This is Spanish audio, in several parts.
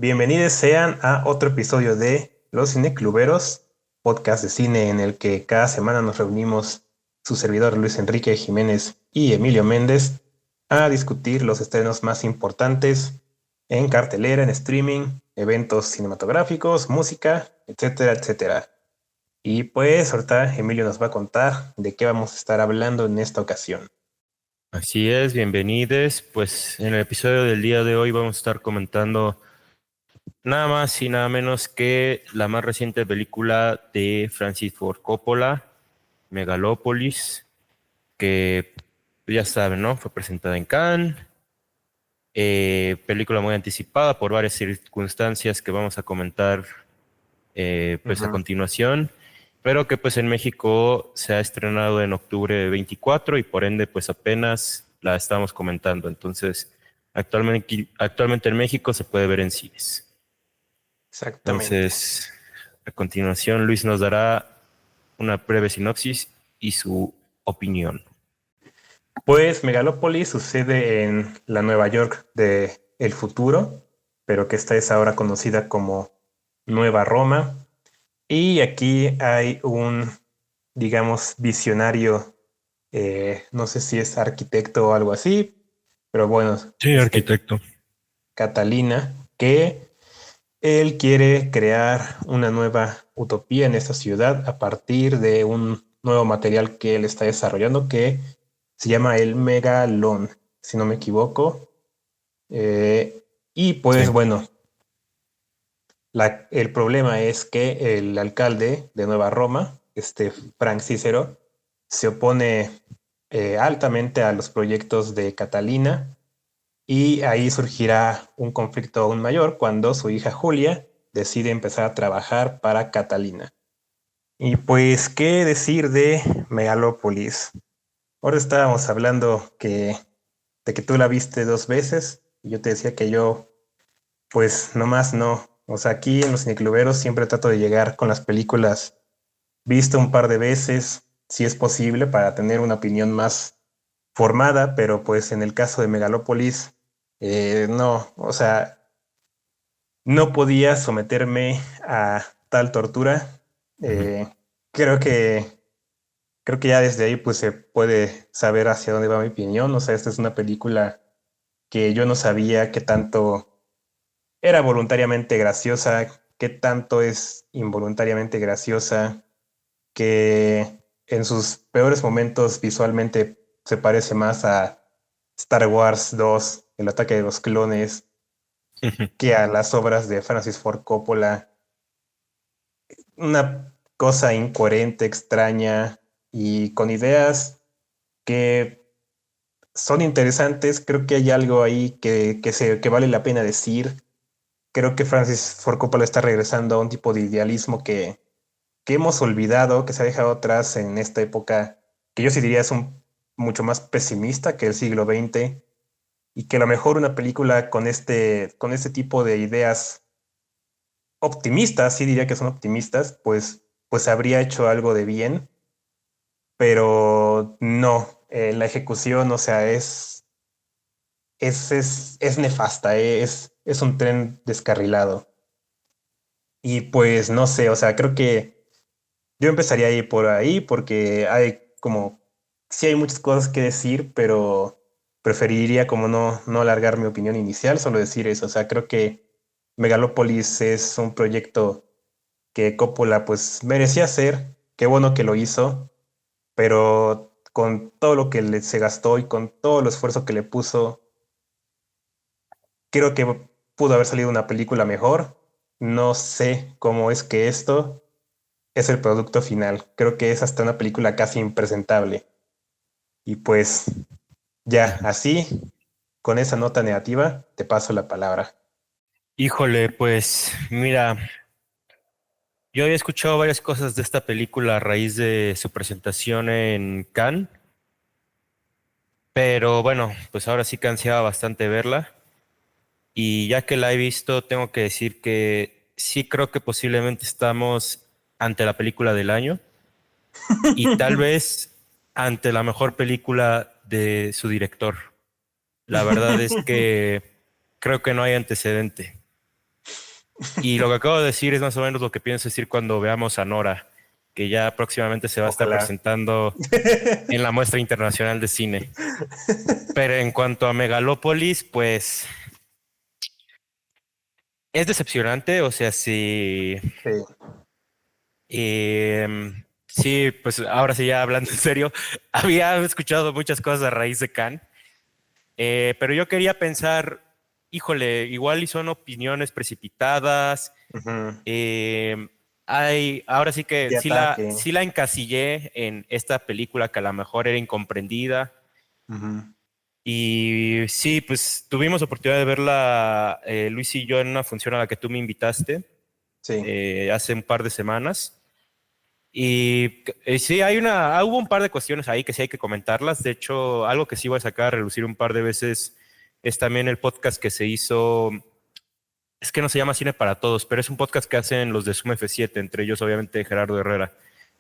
Bienvenidos sean a otro episodio de Los Cinecluberos, podcast de cine en el que cada semana nos reunimos su servidor Luis Enrique Jiménez y Emilio Méndez a discutir los estrenos más importantes en cartelera, en streaming, eventos cinematográficos, música, etcétera, etcétera. Y pues ahorita Emilio nos va a contar de qué vamos a estar hablando en esta ocasión. Así es, bienvenidos. Pues en el episodio del día de hoy vamos a estar comentando nada más y nada menos que la más reciente película de Francis Ford Coppola, Megalópolis, que ya saben, ¿no? Fue presentada en Cannes, película muy anticipada por varias circunstancias que vamos a comentar pues a Ujú. continuación, pero que pues en México se ha estrenado en octubre 24 y por ende pues apenas la estamos comentando. Entonces, actualmente en México se puede ver en cines. Exactamente. Entonces, a continuación Luis nos dará una breve sinopsis y su opinión. Pues Megalópolis sucede en la Nueva York de el futuro, pero que esta es ahora conocida como Nueva Roma. Y aquí hay un, digamos, visionario, no sé si es arquitecto o algo así, pero bueno, Sí, arquitecto. Catalina, que él quiere crear una nueva utopía en esta ciudad a partir de un nuevo material que él está desarrollando que se llama el Megalón, si no me equivoco. Eh, y pues Sí. bueno, el problema es que el alcalde de Nueva Roma, este Frank Cicero, se opone altamente a los proyectos de Catalina y ahí surgirá un conflicto aún mayor cuando su hija Julia decide empezar a trabajar para Catalina. Y pues, ¿qué decir de Megalópolis? Ahora estábamos hablando de que tú la viste dos veces y yo te decía que yo, pues, nomás no. O sea, aquí en los cinecluberos siempre trato de llegar con las películas visto un par de veces, si es posible, para tener una opinión más formada, pero pues en el caso de Megalópolis, no, o sea, no podía someterme a tal tortura. Ujú. Eh, creo que creo que ya desde ahí pues se puede saber hacia dónde va mi opinión. O sea, esta es una película que yo no sabía qué tanto era voluntariamente graciosa, qué tanto es involuntariamente graciosa, que en sus peores momentos visualmente se parece más a Star Wars 2, El ataque de los clones, que a las obras de Francis Ford Coppola. Una cosa incoherente, extraña y con ideas que son interesantes. Creo que hay algo ahí que vale la pena decir. Creo que Francis Ford Coppola está regresando a un tipo de idealismo que hemos olvidado, que se ha dejado atrás en esta época, que yo sí diría es mucho más pesimista que el siglo XX, y que a lo mejor una película con este tipo de ideas optimistas, sí diría que son optimistas, pues habría hecho algo de bien, pero no, la ejecución, o sea, es nefasta, es un tren descarrilado. Y pues no sé, o sea, creo que yo empezaría a ir por ahí porque sí hay muchas cosas que decir, pero preferiría como no alargar mi opinión inicial, solo decir eso. O sea, creo que Megalópolis es un proyecto que Coppola pues merecía hacer, qué bueno que lo hizo, pero con todo lo que se gastó y con todo el esfuerzo que le puso, creo que pudo haber salido una película mejor. No sé cómo es que esto es el producto final. Creo que es hasta una película casi impresentable. Y pues ya, así, con esa nota negativa, te paso la palabra. Híjole, pues mira, yo había escuchado varias cosas de esta película a raíz de su presentación en Cannes, pero bueno, pues ahora sí que ansiaba bastante verla y ya que la he visto, tengo que decir que sí creo que posiblemente estamos ante la película del año y tal vez ante la mejor película de su director. La verdad es que creo que no hay antecedente. Y lo que acabo de decir es más o menos lo que pienso decir cuando veamos a Nora, que ya próximamente se va a estar Ojalá. presentando en la Muestra Internacional de Cine. Pero en cuanto a Megalópolis, pues es decepcionante, o sea, sí, Sí. sí, pues ahora sí ya hablando en serio, había escuchado muchas cosas a raíz de Cannes, pero yo quería pensar, híjole, igual y son opiniones precipitadas. Ujú. eh, ahora sí que De ataque. sí la encasillé en esta película que a lo mejor era incomprendida. Ujú. Y sí, pues tuvimos oportunidad de verla, Luis y yo, en una función a la que tú me invitaste Sí. hace un par de semanas. Y sí, hubo un par de cuestiones ahí que sí hay que comentarlas. De hecho, algo que sí voy a sacar a relucir un par de veces es también el podcast que se hizo. Es que no se llama Cine para Todos, pero es un podcast que hacen los de Sum F7, entre ellos obviamente Gerardo Herrera.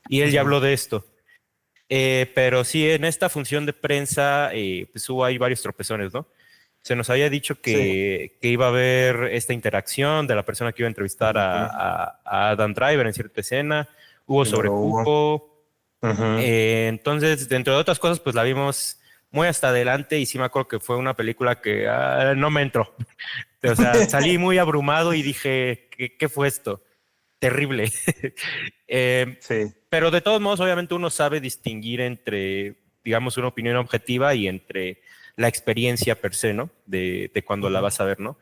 Y él ya Ujú. habló de esto. Pero sí, en esta función de prensa, pues hubo ahí varios tropezones, ¿no? Se nos había dicho Sí. que iba a haber esta interacción de la persona que iba a entrevistar Ujú. a Adam Driver en cierta escena. Hubo Y no lo hubo. sobrecupo. Ujú. Entonces, dentro de otras cosas, pues la vimos muy hasta adelante y sí me acuerdo que fue una película que no me entró. O sea, salí muy abrumado y dije, ¿qué fue esto? Terrible. Eh, Sí. pero de todos modos, obviamente uno sabe distinguir entre, digamos, una opinión objetiva y entre la experiencia per se, ¿no? De cuando la Ujú. vas a ver, ¿no?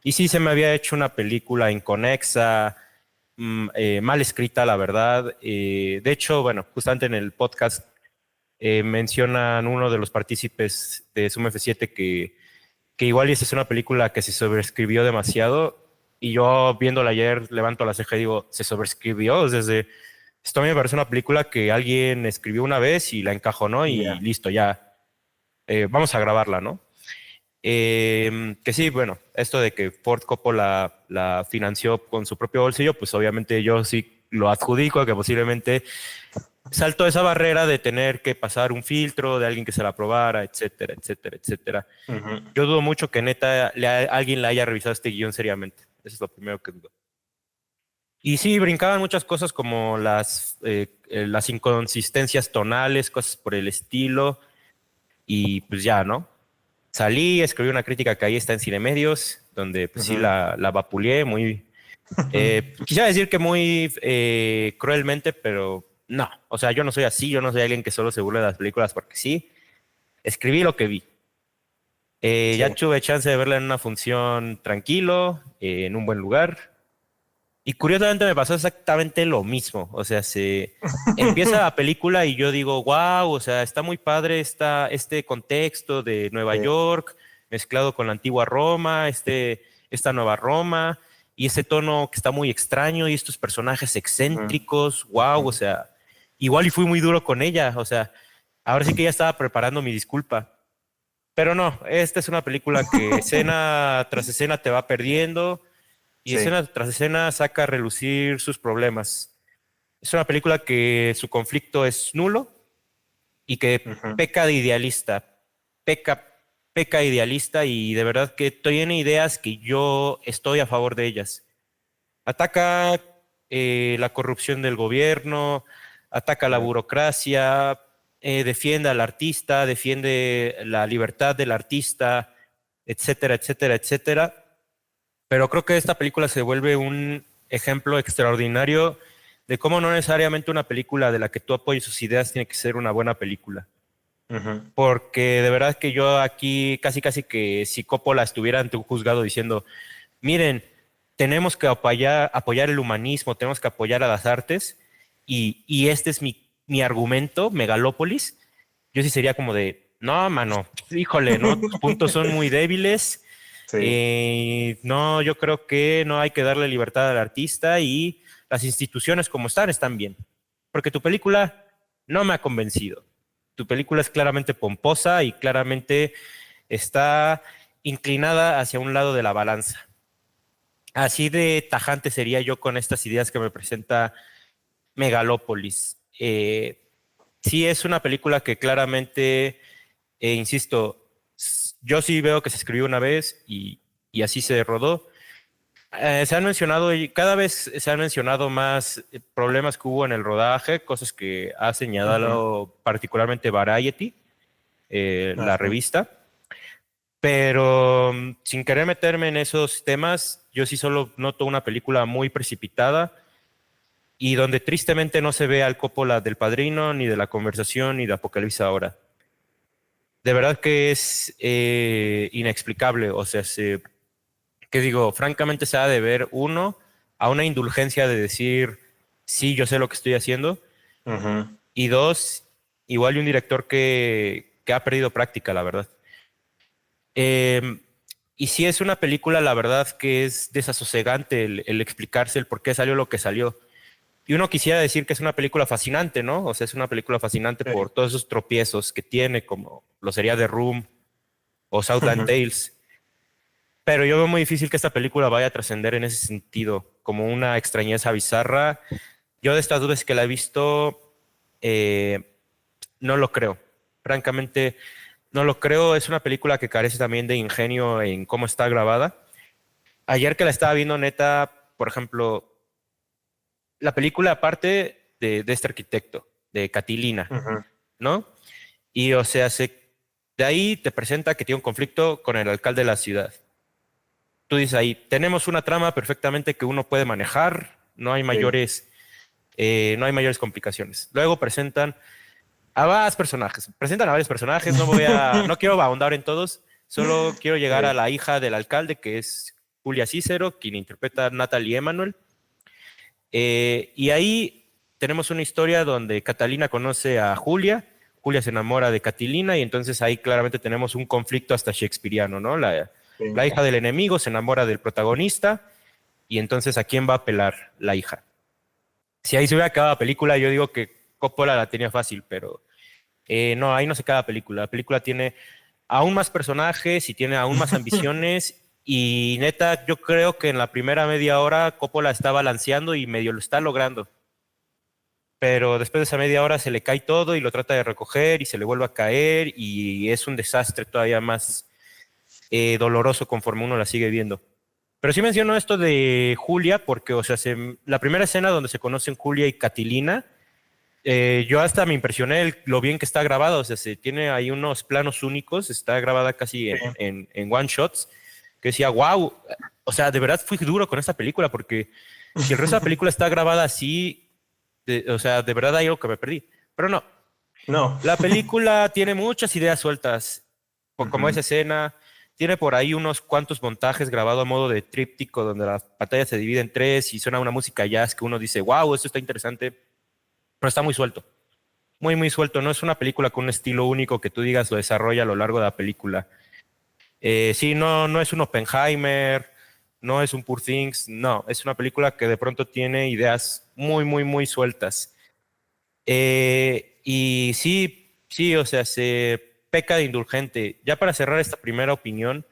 Y sí, se me había hecho una película inconexa, mal escrita, la verdad. De hecho, bueno, justamente en el podcast mencionan uno de los partícipes de Sum F7 que igual y esa es una película que se sobreescribió demasiado. Y yo viéndola ayer levanto la ceja y digo, se sobreescribió. Desde esto a mí me parece una película que alguien escribió una vez y la encajonó Y y ya. listo, ya vamos a grabarla, ¿no? Que sí, bueno, esto de que Ford Coppola la financió con su propio bolsillo, pues obviamente yo sí lo adjudico a que posiblemente saltó esa barrera de tener que pasar un filtro de alguien que se la aprobara, etcétera, etcétera, etcétera. Ujú. Yo dudo mucho que neta alguien le haya revisado este guión seriamente. Eso es lo primero que dudo. Y sí, brincaban muchas cosas como las inconsistencias tonales, cosas por el estilo. Y pues ya, ¿no? Salí, escribí una crítica que ahí está en Cinemedios, donde pues sí Ujú. la vapuleé muy, quisiera decir que muy cruelmente, pero no. O sea, yo no soy así, yo no soy alguien que solo se burla de las películas porque sí. Escribí lo que vi. Ya Sí. tuve chance de verla en una función tranquilo, en un buen lugar. Y curiosamente me pasó exactamente lo mismo. O sea, se empieza la película y yo digo, wow, o sea, está muy padre este contexto de Nueva Sí. York mezclado con la antigua Roma, esta nueva Roma y ese tono que está muy extraño y estos personajes Ujú. excéntricos, wow, o Ujú. sea, igual y fui muy duro con ella. O sea, ahora sí que ya estaba preparando mi disculpa. Pero no, esta es una película que escena tras escena te va perdiendo y Sí. escena tras escena saca a relucir sus problemas. Es una película que su conflicto es nulo y que Ujú. peca de idealista, peca, peca idealista y de verdad que tiene ideas que yo estoy a favor de ellas. Ataca la corrupción del gobierno, ataca la Claro. burocracia, defiende al artista, defiende la libertad del artista, etcétera, etcétera, etcétera. Pero creo que esta película se vuelve un ejemplo extraordinario de cómo no necesariamente una película de la que tú apoyes sus ideas tiene que ser una buena película. Ujú. Porque de verdad que yo aquí casi casi que si Coppola estuviera ante un juzgado diciendo, miren, tenemos que apoyar el humanismo, tenemos que apoyar a las artes y este es mi argumento, Megalópolis, yo sí sería como de, no, mano, híjole, no, tus puntos son muy débiles, Sí. no, yo creo que no hay que darle libertad al artista y las instituciones como están bien. Porque tu película no me ha convencido. Tu película es claramente pomposa y claramente está inclinada hacia un lado de la balanza. Así de tajante sería yo con estas ideas que me presenta Megalópolis. Sí es una película que claramente, insisto, yo sí veo que se escribió una vez y así se rodó, Se han mencionado, y cada vez se han mencionado más problemas que hubo en el rodaje, cosas que ha Ujú. señalado particularmente Variety, la Ajá. revista. Pero sin querer meterme en esos temas, yo sí solo noto una película muy precipitada y donde tristemente no se ve al Coppola del Padrino, ni de La Conversación, ni de Apocalipsis Ahora. De verdad que es inexplicable. O sea, que digo, francamente se ha de ver uno a una indulgencia de decir, sí, yo sé lo que estoy haciendo. Ujú. Y dos, igual y un director que ha perdido práctica, la verdad. Eh, y sí es una película, la verdad, que es desasosegante el explicarse el por qué salió lo que salió. Y uno quisiera decir que es una película fascinante, ¿no? O sea, es una película fascinante Sí. por todos esos tropiezos que tiene, como lo sería The Room o Southland Ujú. Tales. Pero yo veo muy difícil que esta película vaya a trascender en ese sentido, como una extrañeza bizarra. Yo de estas veces que la he visto, eh, no lo creo. Francamente, no lo creo. Es una película que carece también de ingenio en cómo está grabada. Ayer que la estaba viendo, neta, por ejemplo, la película aparte de este arquitecto, de Catilina, Ujú. ¿no? Y o sea, de ahí te presenta que tiene un conflicto con el alcalde de la ciudad. Tú dices ahí, tenemos una trama perfectamente que uno puede manejar, Sí. no hay mayores complicaciones. Luego presentan a varios personajes, no quiero ahondar en todos, solo quiero llegar a Sí. la hija del alcalde, que es Julia Cícero, quien interpreta a Natalie Emanuel. Y ahí tenemos una historia donde Catalina conoce a Julia, Julia se enamora de Catilina y entonces ahí claramente tenemos un conflicto hasta shakespeariano, ¿no? La Sí. hija del enemigo se enamora del protagonista y entonces ¿a quién va a apelar la hija? Si ahí se hubiera acabado la película, yo digo que Coppola la tenía fácil, pero no, ahí no se acaba la película. La película tiene aún más personajes y tiene aún más ambiciones. Y neta, yo creo que en la primera media hora Coppola está balanceando y medio lo está logrando. Pero después de esa media hora se le cae todo y lo trata de recoger y se le vuelve a caer y es un desastre todavía más doloroso conforme uno la sigue viendo. Pero sí menciono esto de Julia porque, o sea, la primera escena donde se conocen Julia y Catilina, yo hasta me impresioné lo bien que está grabado. O sea, se tiene ahí unos planos únicos, está grabada casi Sí. en one shots, que decía, wow, o sea, de verdad fui duro con esta película porque si el resto de la película está grabada así, o sea, de verdad hay algo que me perdí. Pero no, No. la película tiene muchas ideas sueltas, como Ujú. esa escena. Tiene por ahí unos cuantos montajes grabados a modo de tríptico donde la pantalla se divide en tres y suena una música jazz que uno dice, wow, esto está interesante, pero está muy suelto. Muy, muy suelto. No es una película con un estilo único que tú digas lo desarrolla a lo largo de la película. Sí, no, no es un Oppenheimer, no es un Poor Things, no. Es una película que de pronto tiene ideas muy, muy, muy sueltas. Y sí, sí, o sea, se peca de indulgente. Ya para cerrar esta primera opinión,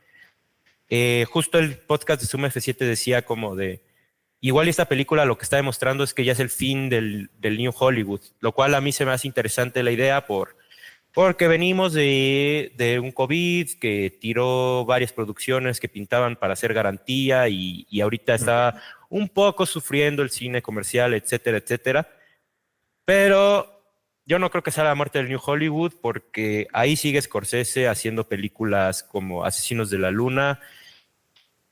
justo el podcast de Suma F7 decía como de, igual esta película lo que está demostrando es que ya es el fin del New Hollywood, lo cual a mí se me hace interesante la idea porque venimos de un COVID que tiró varias producciones que pintaban para hacer garantía y ahorita está Ujú. un poco sufriendo el cine comercial, etcétera, etcétera. Pero yo no creo que sea la muerte del New Hollywood porque ahí sigue Scorsese haciendo películas como Asesinos de la Luna.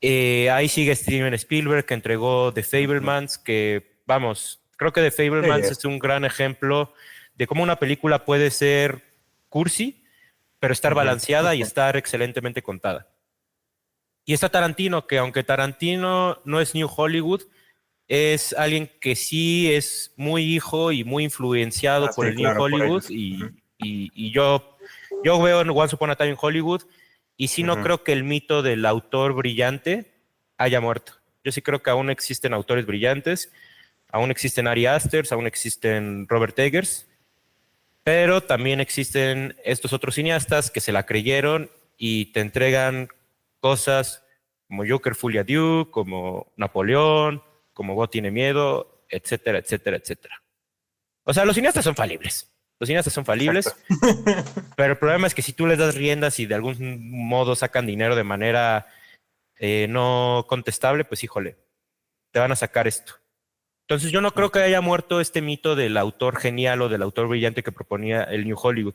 Ahí sigue Steven Spielberg que entregó The Ujú. Fabelmans, que vamos, creo que The Fabelmans Sí. es un gran ejemplo de cómo una película puede ser cursi, pero estar Ujú. balanceada y estar excelentemente contada. Y está Tarantino, que aunque Tarantino no es New Hollywood, es alguien que sí es muy hijo y muy influenciado Ah, por sí, el New claro, por Hollywood ellos. Ujú. y yo veo en Once Upon a Time in Hollywood y sí no Ujú. creo que el mito del autor brillante haya muerto. Yo sí creo que aún existen autores brillantes, aún existen Ari Asters, aún existen Robert Eggers, pero también existen estos otros cineastas que se la creyeron y te entregan cosas como Joker Full Adieu, como Napoleón, como God tiene miedo, etcétera, etcétera, etcétera. O sea, los cineastas son falibles. Los cineastas son Exacto. falibles, pero el problema es que si tú les das riendas y de algún modo sacan dinero de manera no contestable, pues híjole, te van a sacar esto. Entonces yo no creo que haya muerto este mito del autor genial o del autor brillante que proponía el New Hollywood.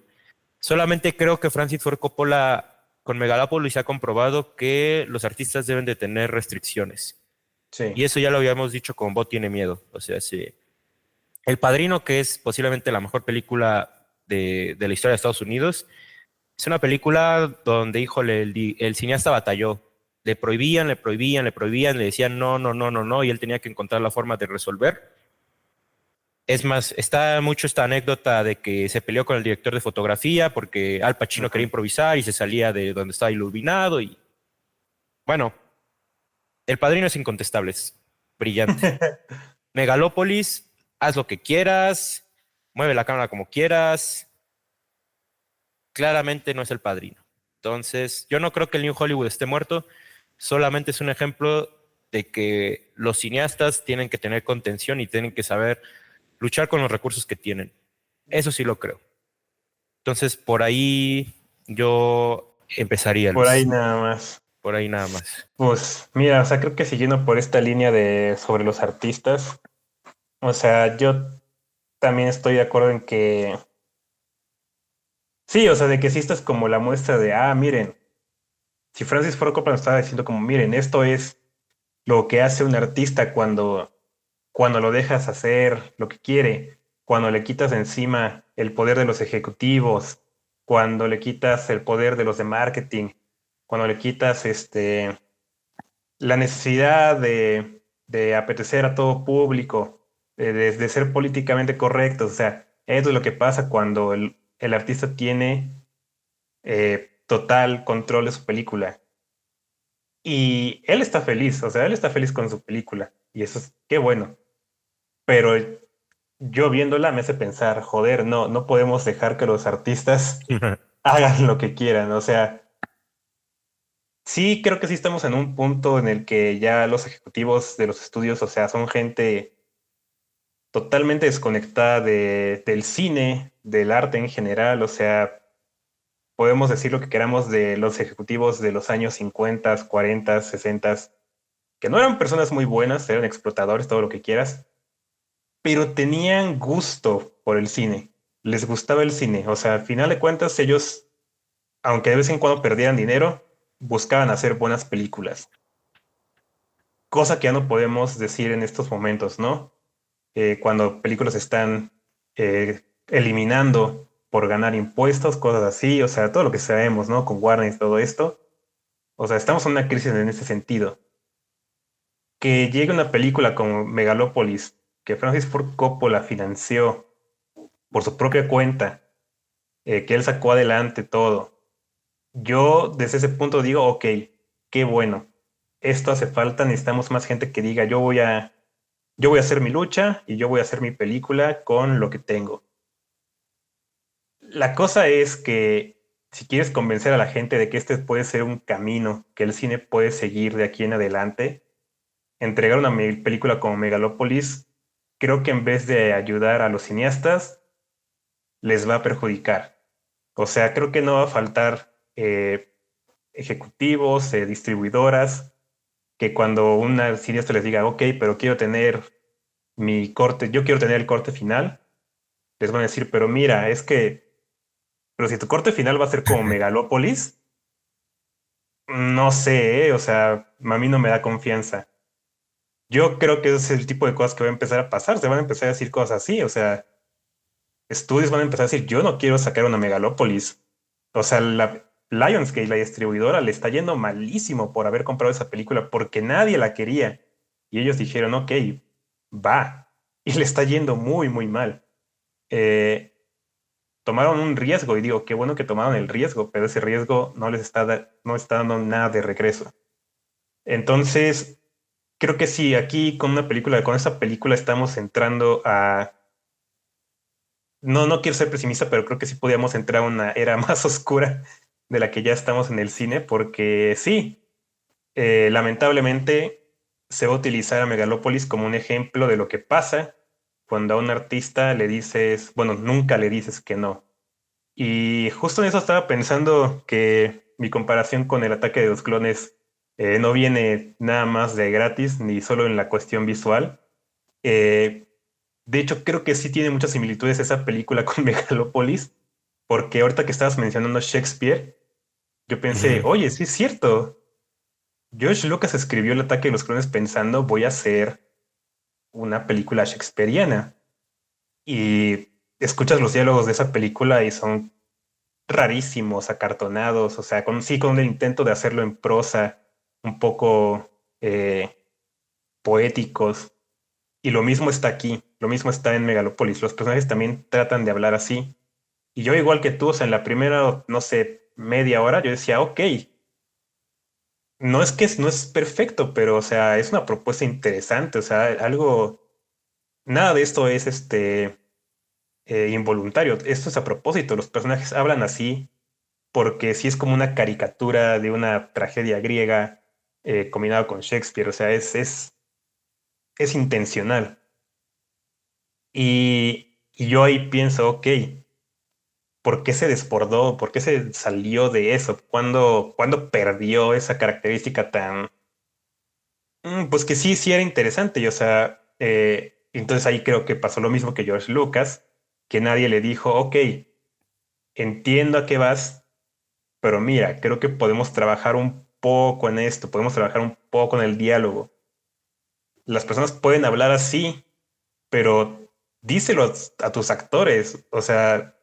Solamente creo que Francis Ford Coppola con Megalopolis ha comprobado que los artistas deben de tener restricciones. Sí, Y eso ya lo habíamos dicho con Bo tiene miedo. O sea, sí. El Padrino, que es posiblemente la mejor película de la historia de Estados Unidos, es una película donde, híjole, el cineasta batalló. Le prohibían, le prohibían, le prohibían, le decían no, no, no, no, no, y él tenía que encontrar la forma de resolver. Es más, está mucho esta anécdota de que se peleó con el director de fotografía porque Al Pacino quería ujú. improvisar y se salía de donde estaba iluminado. Y bueno, El Padrino es incontestable, es brillante. Megalópolis, haz lo que quieras, mueve la cámara como quieras, claramente no es El Padrino. Entonces, yo no creo que el New Hollywood esté muerto, solamente es un ejemplo de que los cineastas tienen que tener contención y tienen que saber luchar con los recursos que tienen. Eso sí lo creo. Entonces, por ahí yo empezaría, Por ahí Luis. nada más. Por ahí nada más. Pues mira, o sea, creo que siguiendo por esta línea de sobre los artistas, o sea, yo también estoy de acuerdo en que sí, o sea, de que sí esto es como la muestra de, miren, si Francis Ford Coppola nos estaba diciendo como, miren, esto es lo que hace un artista cuando lo dejas hacer lo que quiere, cuando le quitas de encima el poder de los ejecutivos, cuando le quitas el poder de los de marketing, cuando le quitas la necesidad de apetecer a todo público, de ser políticamente correctos. O sea, eso es lo que pasa cuando el artista tiene total control de su película. Y él está feliz, o sea, él está feliz con su película. Y eso es, qué bueno. Pero yo viéndola me hace pensar, joder, no, no podemos dejar que los artistas hagan lo que quieran. O sea, sí, creo que sí estamos en un punto en el que ya los ejecutivos de los estudios, o sea, son gente totalmente desconectada del cine, del arte en general. O sea, podemos decir lo que queramos de los ejecutivos de los años 50, 40, 60, que no eran personas muy buenas, eran explotadores, todo lo que quieras, pero tenían gusto por el cine, les gustaba el cine. O sea, al final de cuentas ellos, aunque de vez en cuando perdieran dinero, buscaban hacer buenas películas, cosa que ya no podemos decir en estos momentos, ¿no? Cuando películas están eliminando por ganar impuestos, cosas así, o sea, todo lo que sabemos, ¿no? Con Warner y todo esto. O sea, estamos en una crisis en ese sentido. Que llegue una película como Megalopolis, que Francis Ford Coppola financió por su propia cuenta, que él sacó adelante todo. Yo desde ese punto digo, ok, qué bueno, esto hace falta, necesitamos más gente que diga, yo voy a hacer mi lucha y yo voy a hacer mi película con lo que tengo. La cosa es que si quieres convencer a la gente de que este puede ser un camino que el cine puede seguir de aquí en adelante, entregar una película como Megalopolis, creo que en vez de ayudar a los cineastas, les va a perjudicar. O sea, creo que no va a faltar ejecutivos, distribuidoras, que cuando una cineasta les diga, ok, pero quiero tener mi corte, yo quiero tener el corte final, les van a decir, pero mira, es que, pero si tu corte final va a ser como Megalópolis, no sé, o sea, a mí no me da confianza. Yo creo que ese es el tipo de cosas que va a empezar a pasar, se van a empezar a decir cosas así, o sea, estudios van a empezar a decir, yo no quiero sacar una Megalópolis. O sea, la Lionsgate, la distribuidora, le está yendo malísimo por haber comprado esa película porque nadie la quería. Y ellos dijeron, ok, va. Y le está yendo muy, muy mal. Eh, Tomaron un riesgo y digo, qué bueno que tomaron el riesgo, pero ese riesgo no les está, no está dando nada de regreso. Entonces, creo que sí, aquí con una película, con esa película estamos entrando a no, no quiero ser pesimista, pero creo que sí podíamos entrar a una era más oscura de la que ya estamos en el cine, porque sí, lamentablemente se va a utilizar a Megalópolis como un ejemplo de lo que pasa cuando a un artista le dices, bueno, nunca le dices que no. Y justo en eso estaba pensando que mi comparación con el ataque de los clones No viene nada más de gratis, ni solo en la cuestión visual. Eh, de hecho, creo que sí tiene muchas similitudes esa película con Megalópolis, porque ahorita que estabas mencionando Shakespeare, yo pensé, Ujú. oye, sí es cierto. George Lucas escribió El ataque de los clones pensando, voy a hacer una película shakespeariana. Y escuchas los diálogos de esa película y son rarísimos, acartonados, o sea, sí, con el intento de hacerlo en prosa, un poco poéticos. Y lo mismo está aquí, lo mismo está en Megalópolis. Los personajes también tratan de hablar así. Y yo, igual que tú, o sea, en la primera, no sé, media hora, yo decía, ok, no es perfecto, pero, o sea, es una propuesta interesante, o sea, algo, nada de esto es involuntario, esto es a propósito, los personajes hablan así porque sí es como una caricatura de una tragedia griega combinado con Shakespeare, o sea, es intencional. Y yo ahí pienso, ok, ¿por qué se desbordó? ¿Por qué se salió de eso? ¿Cuándo perdió esa característica tan... pues que sí, sí era interesante, y, o sea, entonces ahí creo que pasó lo mismo que George Lucas, que nadie le dijo, ok, entiendo a qué vas, pero mira, creo que podemos trabajar un poco en esto, podemos trabajar un poco en el diálogo. Las personas pueden hablar así, pero díselo a tus actores. O sea,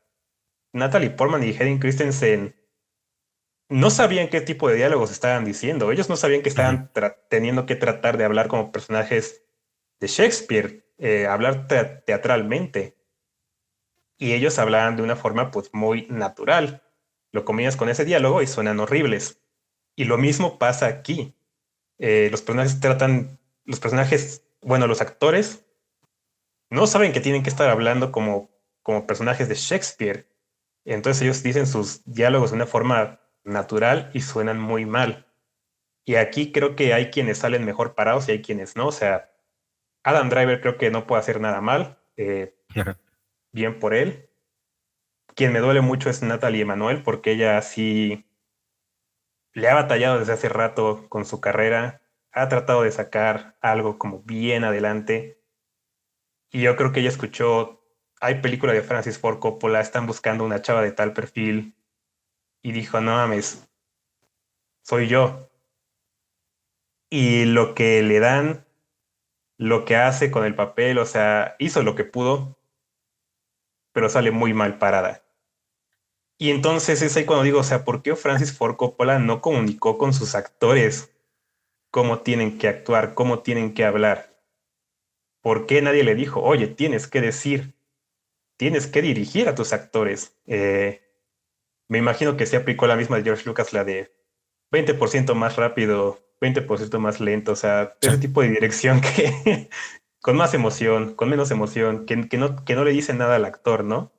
Natalie Portman y Hayden Christensen no sabían qué tipo de diálogos estaban diciendo. Ellos no sabían que Ujú. estaban teniendo que tratar de hablar como personajes de Shakespeare, hablar teatralmente. Y ellos hablaban de una forma pues muy natural. Lo combinas con ese diálogo y suenan horribles. Y lo mismo pasa aquí. Los personajes, bueno, los actores no saben que tienen que estar hablando como personajes de Shakespeare. Entonces ellos dicen sus diálogos de una forma natural y suenan muy mal. Y aquí creo que hay quienes salen mejor parados y hay quienes no. O sea, Adam Driver creo que no puede hacer nada mal. Bien por él. Quien me duele mucho es Natalie Emanuel porque ella sí le ha batallado desde hace rato con su carrera. Ha tratado de sacar algo como bien adelante. Y yo creo que ella escuchó, hay película de Francis Ford Coppola, están buscando una chava de tal perfil y dijo, no mames, soy yo. Y lo que le dan, lo que hace con el papel, o sea, hizo lo que pudo, pero sale muy mal parada. Y entonces es ahí cuando digo, o sea, ¿por qué Francis Ford Coppola no comunicó con sus actores cómo tienen que actuar, cómo tienen que hablar? ¿Por qué nadie le dijo, oye, tienes que decir, tienes que dirigir a tus actores? Me imagino que se aplicó la misma de George Lucas, la de 20% más rápido, 20% más lento, o sea, Sí. ese tipo de dirección que con más emoción, con menos emoción, que no le dice nada al actor, ¿no?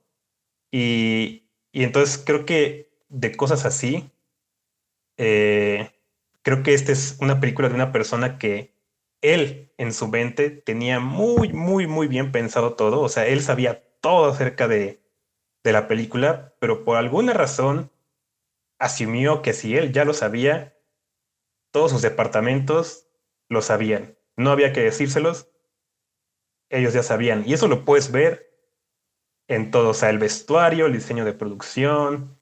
Y entonces creo que de cosas así, eh, creo que esta es una película de una persona que él en su mente tenía muy, muy, muy bien pensado todo, o sea, él sabía todo acerca de la película, pero por alguna razón asumió que si él ya lo sabía, todos sus departamentos lo sabían. No había que decírselos, ellos ya sabían. Y eso lo puedes ver en todo, o sea, el vestuario, el diseño de producción,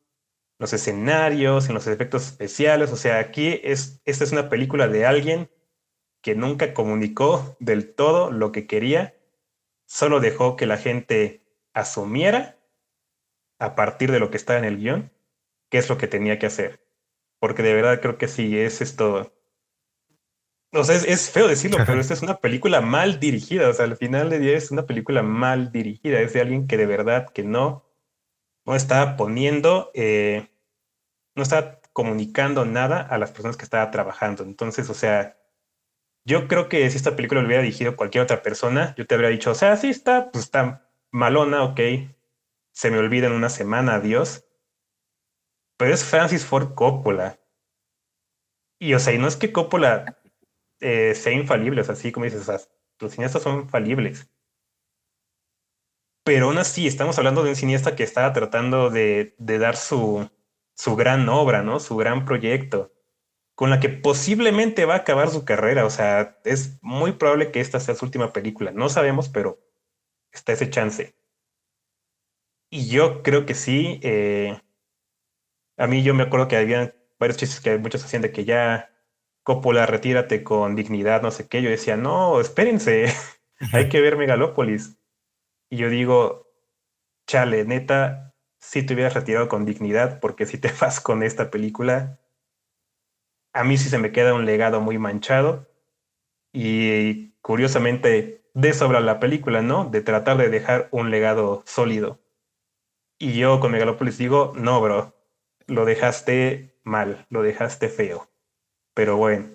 los escenarios, en los efectos especiales. O sea, esta es una película de alguien que nunca comunicó del todo lo que quería, solo dejó que la gente asumiera a partir de lo que está en el guión, qué es lo que tenía que hacer. Porque de verdad creo que sí, es esto. O sea, es feo decirlo, pero esta es una película mal dirigida. O sea, al final de día es una película mal dirigida. Es de alguien que de verdad que no está poniendo, no está comunicando nada a las personas que estaba trabajando. Entonces, o sea, yo creo que si esta película lo hubiera dirigido cualquier otra persona, yo te habría dicho, o sea, sí está, pues está malona, ok, se me olvida en una semana, adiós. Pero es Francis Ford Coppola. Y, o sea, y no es que Coppola sea infalible, o sea, así como dices, o sea, los cineastas son falibles. Pero aún así, estamos hablando de un cineasta que estaba tratando de dar su gran obra, ¿no? Su gran proyecto. con la que posiblemente va a acabar su carrera. O sea, es muy probable que esta sea su última película. No sabemos, pero está ese chance. Y yo creo que sí. A mí yo me acuerdo que había varios chistes que muchos hacían de que ya Coppola, retírate con dignidad, no sé qué. Yo decía, no, espérense, hay que ver Megalópolis. Y yo digo, chale, neta, si te hubieras retirado con dignidad, porque si te vas con esta película, a mí sí se me queda un legado muy manchado. Y curiosamente, de eso habla la película, ¿no? De tratar de dejar un legado sólido. Y yo con Megalópolis digo, no, bro, lo dejaste mal, lo dejaste feo. Pero bueno,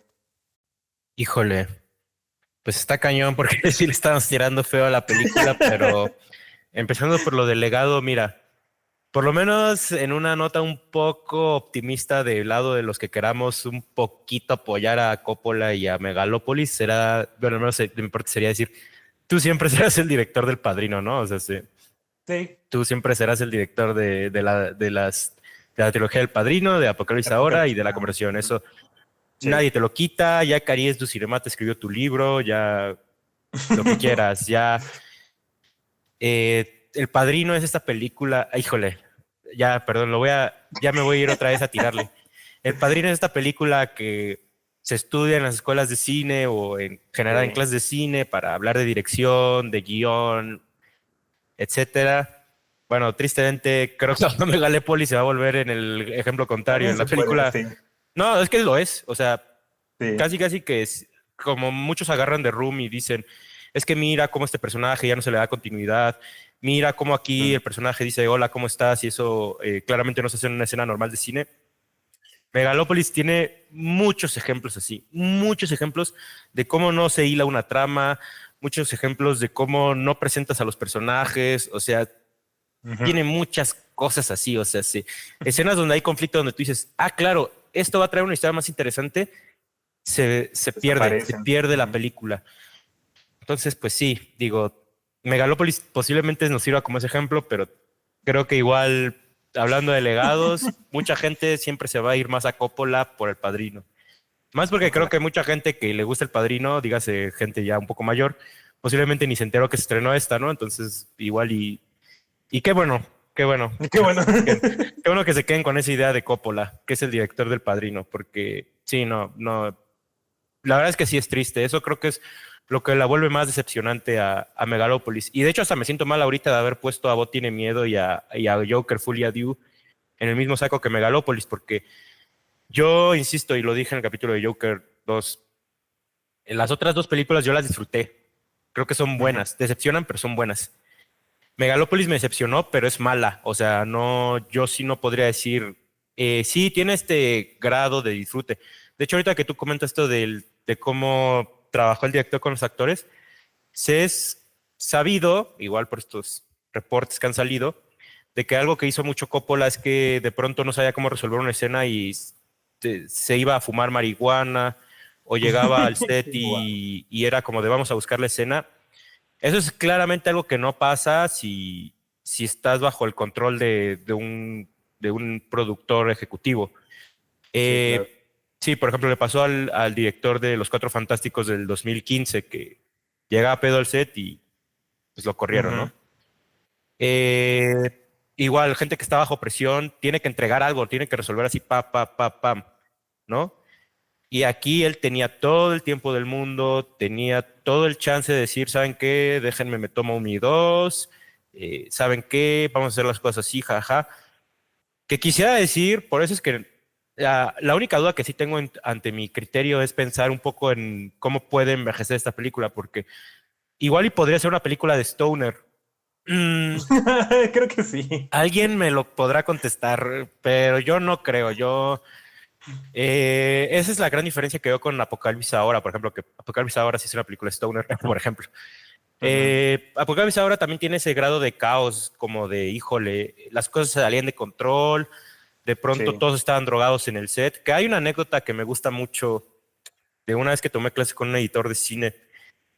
Híjole, pues está cañón porque sí le estamos tirando feo a la película, pero empezando por lo del legado, mira, por lo menos en una nota un poco optimista del lado de los que queramos un poquito apoyar a Coppola y a Megalópolis, será, bueno, al menos mi parte sería decir, tú siempre serás el director del Padrino, ¿no? O sea, sí, sí, tú siempre serás el director de la trilogía del Padrino, de Apocalipsis Ahora y de La Conversión. Eso sí. nadie te lo quita. Ya Caries du Cinema te escribió tu libro, ya lo que quieras. Ya El Padrino es esta película. Híjole, ya, perdón, ya me voy a ir otra vez a tirarle. El Padrino es esta película que se estudia en las escuelas de cine o en general en Sí. clases de cine para hablar de dirección, de guión, etcétera. Bueno, tristemente, creo que cuando Megalépolis se va a volver en el ejemplo contrario. También En la se puede, película, sí, no, es que lo es. O sea, sí. casi que es como muchos agarran de Room y dicen, es que mira cómo este personaje ya no se le da continuidad. Mira cómo aquí Mm. el personaje dice, hola, ¿cómo estás? Y eso claramente no se hace en una escena normal de cine. Megalópolis tiene muchos ejemplos así, muchos ejemplos de cómo no se hila una trama, muchos ejemplos de cómo no presentas a los personajes, o sea, Ujú. tiene muchas cosas así, o sea, sí. Escenas donde hay conflicto, donde tú dices, ah, claro, esto va a traer una historia más interesante, se Desaparecen. pierde la Ujú. película. Entonces, pues sí, digo, Megalópolis posiblemente nos sirva como ese ejemplo, pero creo que igual, hablando de legados, mucha gente siempre se va a ir más a Coppola por El Padrino. Más porque creo Ojalá. que mucha gente que le gusta El Padrino, dígase gente ya un poco mayor, posiblemente ni se enteró que se estrenó esta, ¿no? Entonces, igual y qué bueno, qué bueno. Qué bueno. Qué bueno que se queden con esa idea de Coppola, que es el director del Padrino, porque sí, no, la verdad es que sí es triste. Eso creo que es lo que la vuelve más decepcionante a Megalópolis. Y de hecho hasta me siento mal ahorita de haber puesto a Bot Tiene Miedo y a Joker Fully Adieu en el mismo saco que Megalópolis, porque yo insisto, y lo dije en el capítulo de Joker 2, en las otras dos películas yo las disfruté. Creo que son Ujú. buenas, decepcionan, pero son buenas. Megalópolis me decepcionó, pero es mala. O sea, no, yo sí no podría decir, sí, tiene este grado de disfrute. De hecho, ahorita que tú comentas esto de cómo trabajó el director con los actores, se es sabido, igual por estos reportes que han salido, de que algo que hizo mucho Coppola es que de pronto no sabía cómo resolver una escena y se iba a fumar marihuana o llegaba al set Guau. y era como de vamos a buscar la escena. Eso es claramente algo que no pasa si estás bajo el control de un productor ejecutivo. Sí, claro. Sí, por ejemplo, le pasó al director de Los Cuatro Fantásticos del 2015 que llega a pedo al set y pues lo corrieron, Ujú. ¿no? Igual, gente que está bajo presión tiene que entregar algo, tiene que resolver así, pam, ¿no? Y aquí él tenía todo el tiempo del mundo, tenía todo el chance de decir, ¿saben qué? Déjenme, me tomo un y dos, ¿saben qué? Vamos a hacer las cosas así, jaja. Que quisiera decir, por eso es que la única duda que sí tengo ante mi criterio es pensar un poco en cómo puede envejecer esta película, porque igual y podría ser una película de Stoner. Mm, Creo que sí. alguien me lo podrá contestar, pero yo no creo. Esa es la gran diferencia que veo con Apocalipsis Ahora, por ejemplo, que Apocalipsis Ahora sí es una película Stoner, por ejemplo. Ujú. Apocalipsis Ahora también tiene ese grado de caos, como de, híjole, las cosas se salían de control, de pronto Sí. todos estaban drogados en el set, que hay una anécdota que me gusta mucho de una vez que tomé clase con un editor de cine,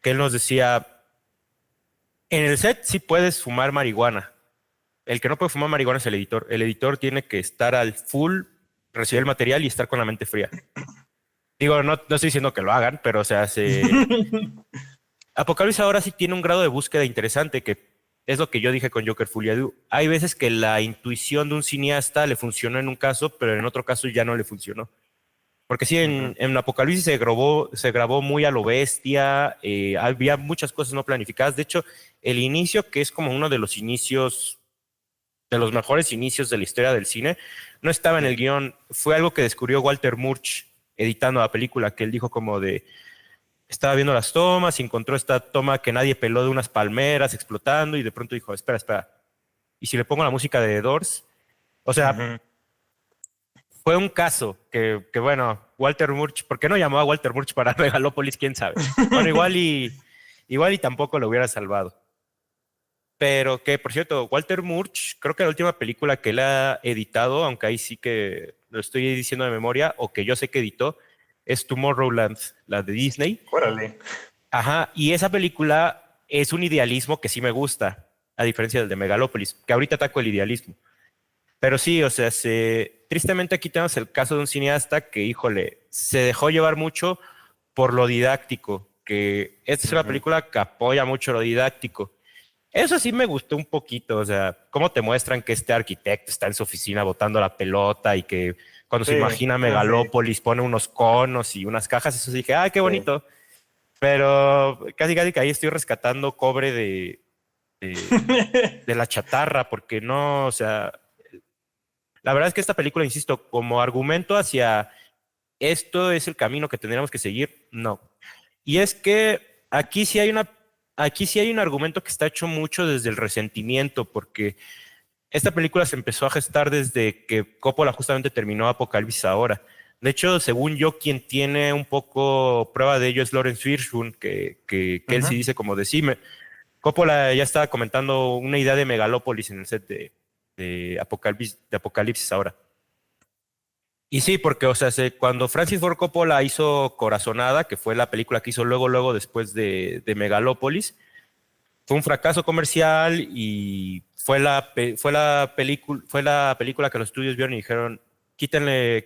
que él nos decía, en el set sí puedes fumar marihuana, el que no puede fumar marihuana es el editor tiene que estar al full, recibir el Sí. material y estar con la mente fría. Digo, no estoy diciendo que lo hagan, pero o sea, Apocalipsis ahora sí tiene un grado de búsqueda interesante, que es lo que yo dije con Joker Folie à Deux. Hay veces que la intuición de un cineasta le funcionó en un caso, pero en otro caso ya no le funcionó. Porque sí, Ujú. en Apocalipsis se grabó muy a lo bestia, había muchas cosas no planificadas. De hecho, el inicio, que es como uno de los inicios, de los mejores inicios de la historia del cine, no estaba en el Sí. guión. Fue algo que descubrió Walter Murch editando la película, que él dijo como de, estaba viendo las tomas y encontró esta toma que nadie peló de unas palmeras explotando y de pronto dijo, espera, espera, ¿y si le pongo la música de The Doors? O sea, Ujú. fue un caso que bueno, Walter Murch, ¿por qué no llamó a Walter Murch para Megalópolis? ¿Quién sabe? Bueno, igual y tampoco lo hubiera salvado. Pero que, por cierto, Walter Murch, creo que la última película que él ha editado, aunque ahí sí que lo estoy diciendo de memoria, o que yo sé que editó, es Tomorrowland, la de Disney. Órale. Ajá, y esa película es un idealismo que sí me gusta, a diferencia del de Megalópolis, que ahorita ataco el idealismo. Pero sí, o sea, tristemente aquí tenemos el caso de un cineasta que, híjole, se dejó llevar mucho por lo didáctico, que esta es una Ujú. película que apoya mucho lo didáctico. Eso sí me gustó un poquito, o sea, cómo te muestran que este arquitecto está en su oficina botando la pelota y que cuando se Sí, imagina sí, Megalópolis pone unos conos y unas cajas, eso sí dije, ay, qué sí. bonito. Pero casi casi que ahí estoy rescatando cobre de la chatarra, porque no, o sea, la verdad es que esta película, insisto, como argumento hacia esto es el camino que tendríamos que seguir, no. Y es que aquí sí hay un argumento que está hecho mucho desde el resentimiento, porque esta película se empezó a gestar desde que Coppola justamente terminó Apocalipsis ahora. De hecho, según yo, quien tiene un poco prueba de ello es Lawrence Fishburne, que él sí Ujú. dice como decime. Coppola ya estaba comentando una idea de Megalópolis en el set de Apocalipsis ahora. Y sí, porque, o sea, cuando Francis Ford Coppola hizo Corazonada, que fue la película que hizo luego después de Megalópolis, fue un fracaso comercial y fue la película que los estudios vieron y dijeron, quítenle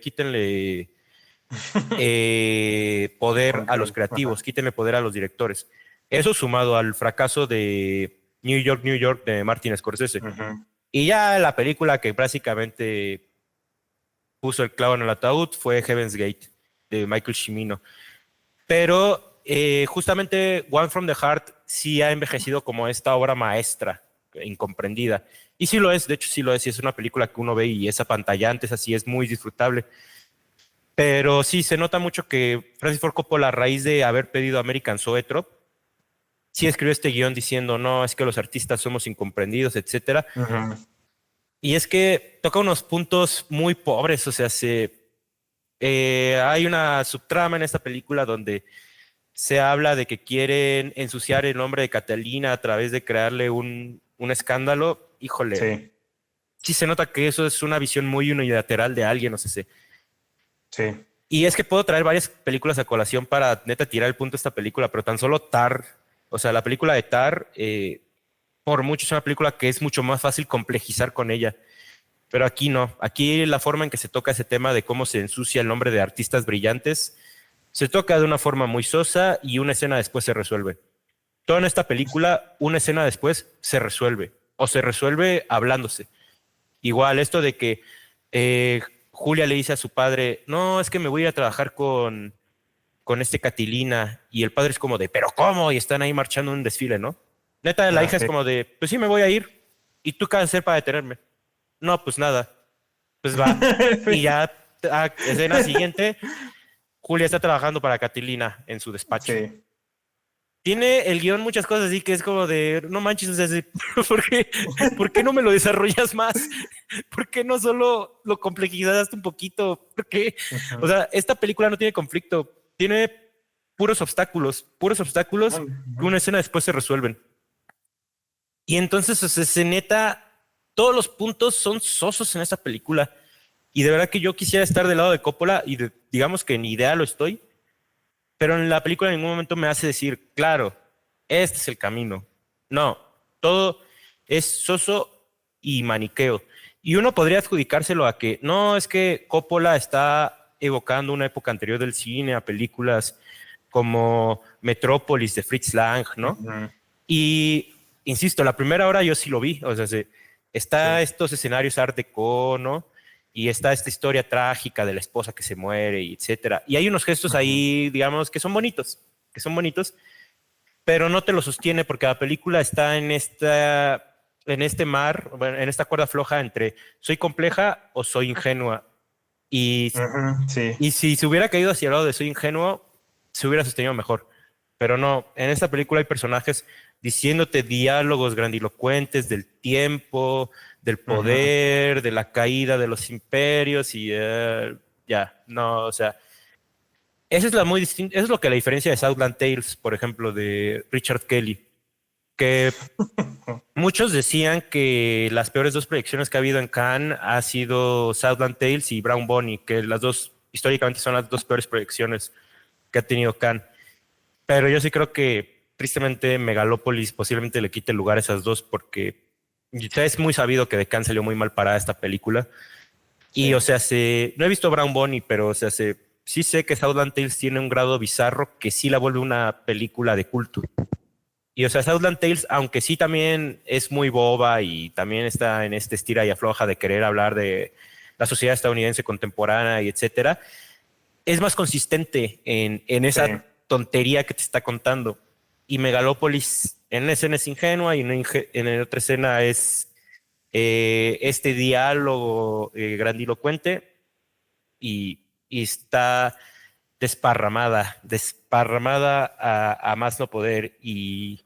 poder a los Control. creativos, Ajá. quítenle poder a los directores. Eso sumado al fracaso de New York de Martin Scorsese. Ujú. Y ya la película que básicamente puso el clavo en el ataúd fue Heaven's Gate de Michael Cimino. Pero justamente One from the Heart sí ha envejecido como esta obra maestra, incomprendida. Y sí lo es, de hecho sí lo es, y es una película que uno ve y es apantallante, es así, es muy disfrutable. Pero sí, se nota mucho que Francis Ford Coppola, a raíz de haber pedido American Zoetrope, sí escribió este guión diciendo, no, es que los artistas somos incomprendidos, etcétera. Ujú. Y es que toca unos puntos muy pobres, o sea, hay una subtrama en esta película donde se habla de que quieren ensuciar el nombre de Catalina a través de crearle un escándalo. Híjole, Sí, sí se nota que eso es una visión muy unilateral de alguien, no sé. sí. Y es que puedo traer varias películas a colación para neta tirar el punto de esta película, pero tan solo Tar, o sea, la película de Tar, por mucho es una película que es mucho más fácil complejizar con ella. Pero aquí no. Aquí la forma en que se toca ese tema de cómo se ensucia el nombre de artistas brillantes se toca de una forma muy sosa y una escena después se resuelve. Toda en esta película, una escena después se resuelve o se resuelve hablándose. Igual esto de que eh, Julia le dice a su padre, no, es que me voy a ir a trabajar con este Catilina y el padre es como de, pero ¿cómo? Y están ahí marchando un desfile, ¿no? Neta, la Ah, hija es sí. como de, pues sí, me voy a ir. ¿Y tú qué vas a hacer para detenerme? No, pues nada. Pues va. Y ya, escena siguiente, Julia está trabajando para Catilina en su despacho. Sí. Tiene el guión muchas cosas así que es como de, no manches, o sea, ¿por qué no me lo desarrollas más? ¿Por qué no solo lo complejizaste un poquito? ¿Por qué? O Ujú. sea, esta película no tiene conflicto, tiene puros obstáculos que Ujú. una escena después se resuelven. Y entonces, o sea, se neta, todos los puntos son sosos en esta película. Y de verdad que yo quisiera estar del lado de Coppola y digamos que en idea lo estoy, pero en la película en ningún momento me hace decir, claro, este es el camino. No, todo es soso y maniqueo. Y uno podría adjudicárselo a que no, es que Coppola está evocando una época anterior del cine, a películas como Metrópolis de Fritz Lang, ¿no? Ujú. Y insisto, la primera hora yo sí lo vi, o sea, está Sí. estos escenarios art deco, ¿no? Y está esta historia trágica de la esposa que se muere, y etcétera. Y hay unos gestos Ujú. ahí, digamos, que son bonitos, pero no te lo sostiene porque la película está en este mar, bueno, en esta cuerda floja entre soy compleja o soy ingenua. Y, Ujú. Sí. y si se hubiera caído hacia el lado de soy ingenuo, se hubiera sostenido mejor. Pero no, en esta película hay personajes diciéndote diálogos grandilocuentes del tiempo, del Ujú. poder, de la caída de los imperios y ya, no, o sea, esa es la muy distinta, eso es lo que la diferencia de Southland Tales, por ejemplo, de Richard Kelly, que muchos decían que las peores dos proyecciones que ha habido en Cannes ha sido Southland Tales y Brown Bunny, que las dos históricamente son las dos peores proyecciones que ha tenido Cannes. Pero yo sí creo que tristemente Megalópolis posiblemente le quite el lugar a esas dos porque ya es muy sabido que de Cannes salió muy mal parada esta película. Sí. Y o sea, no he visto Brown Bunny, pero o sea, sí sé que Southland Tales tiene un grado bizarro que sí la vuelve una película de culto. Y o sea, Southland Tales, aunque sí también es muy boba y también está en este estira y afloja de querer hablar de la sociedad estadounidense contemporánea y etcétera, es más consistente en Sí. esa tontería que te está contando. Y Megalópolis en una escena es ingenua y en otra escena es este diálogo grandilocuente y está desparramada a más no poder. Y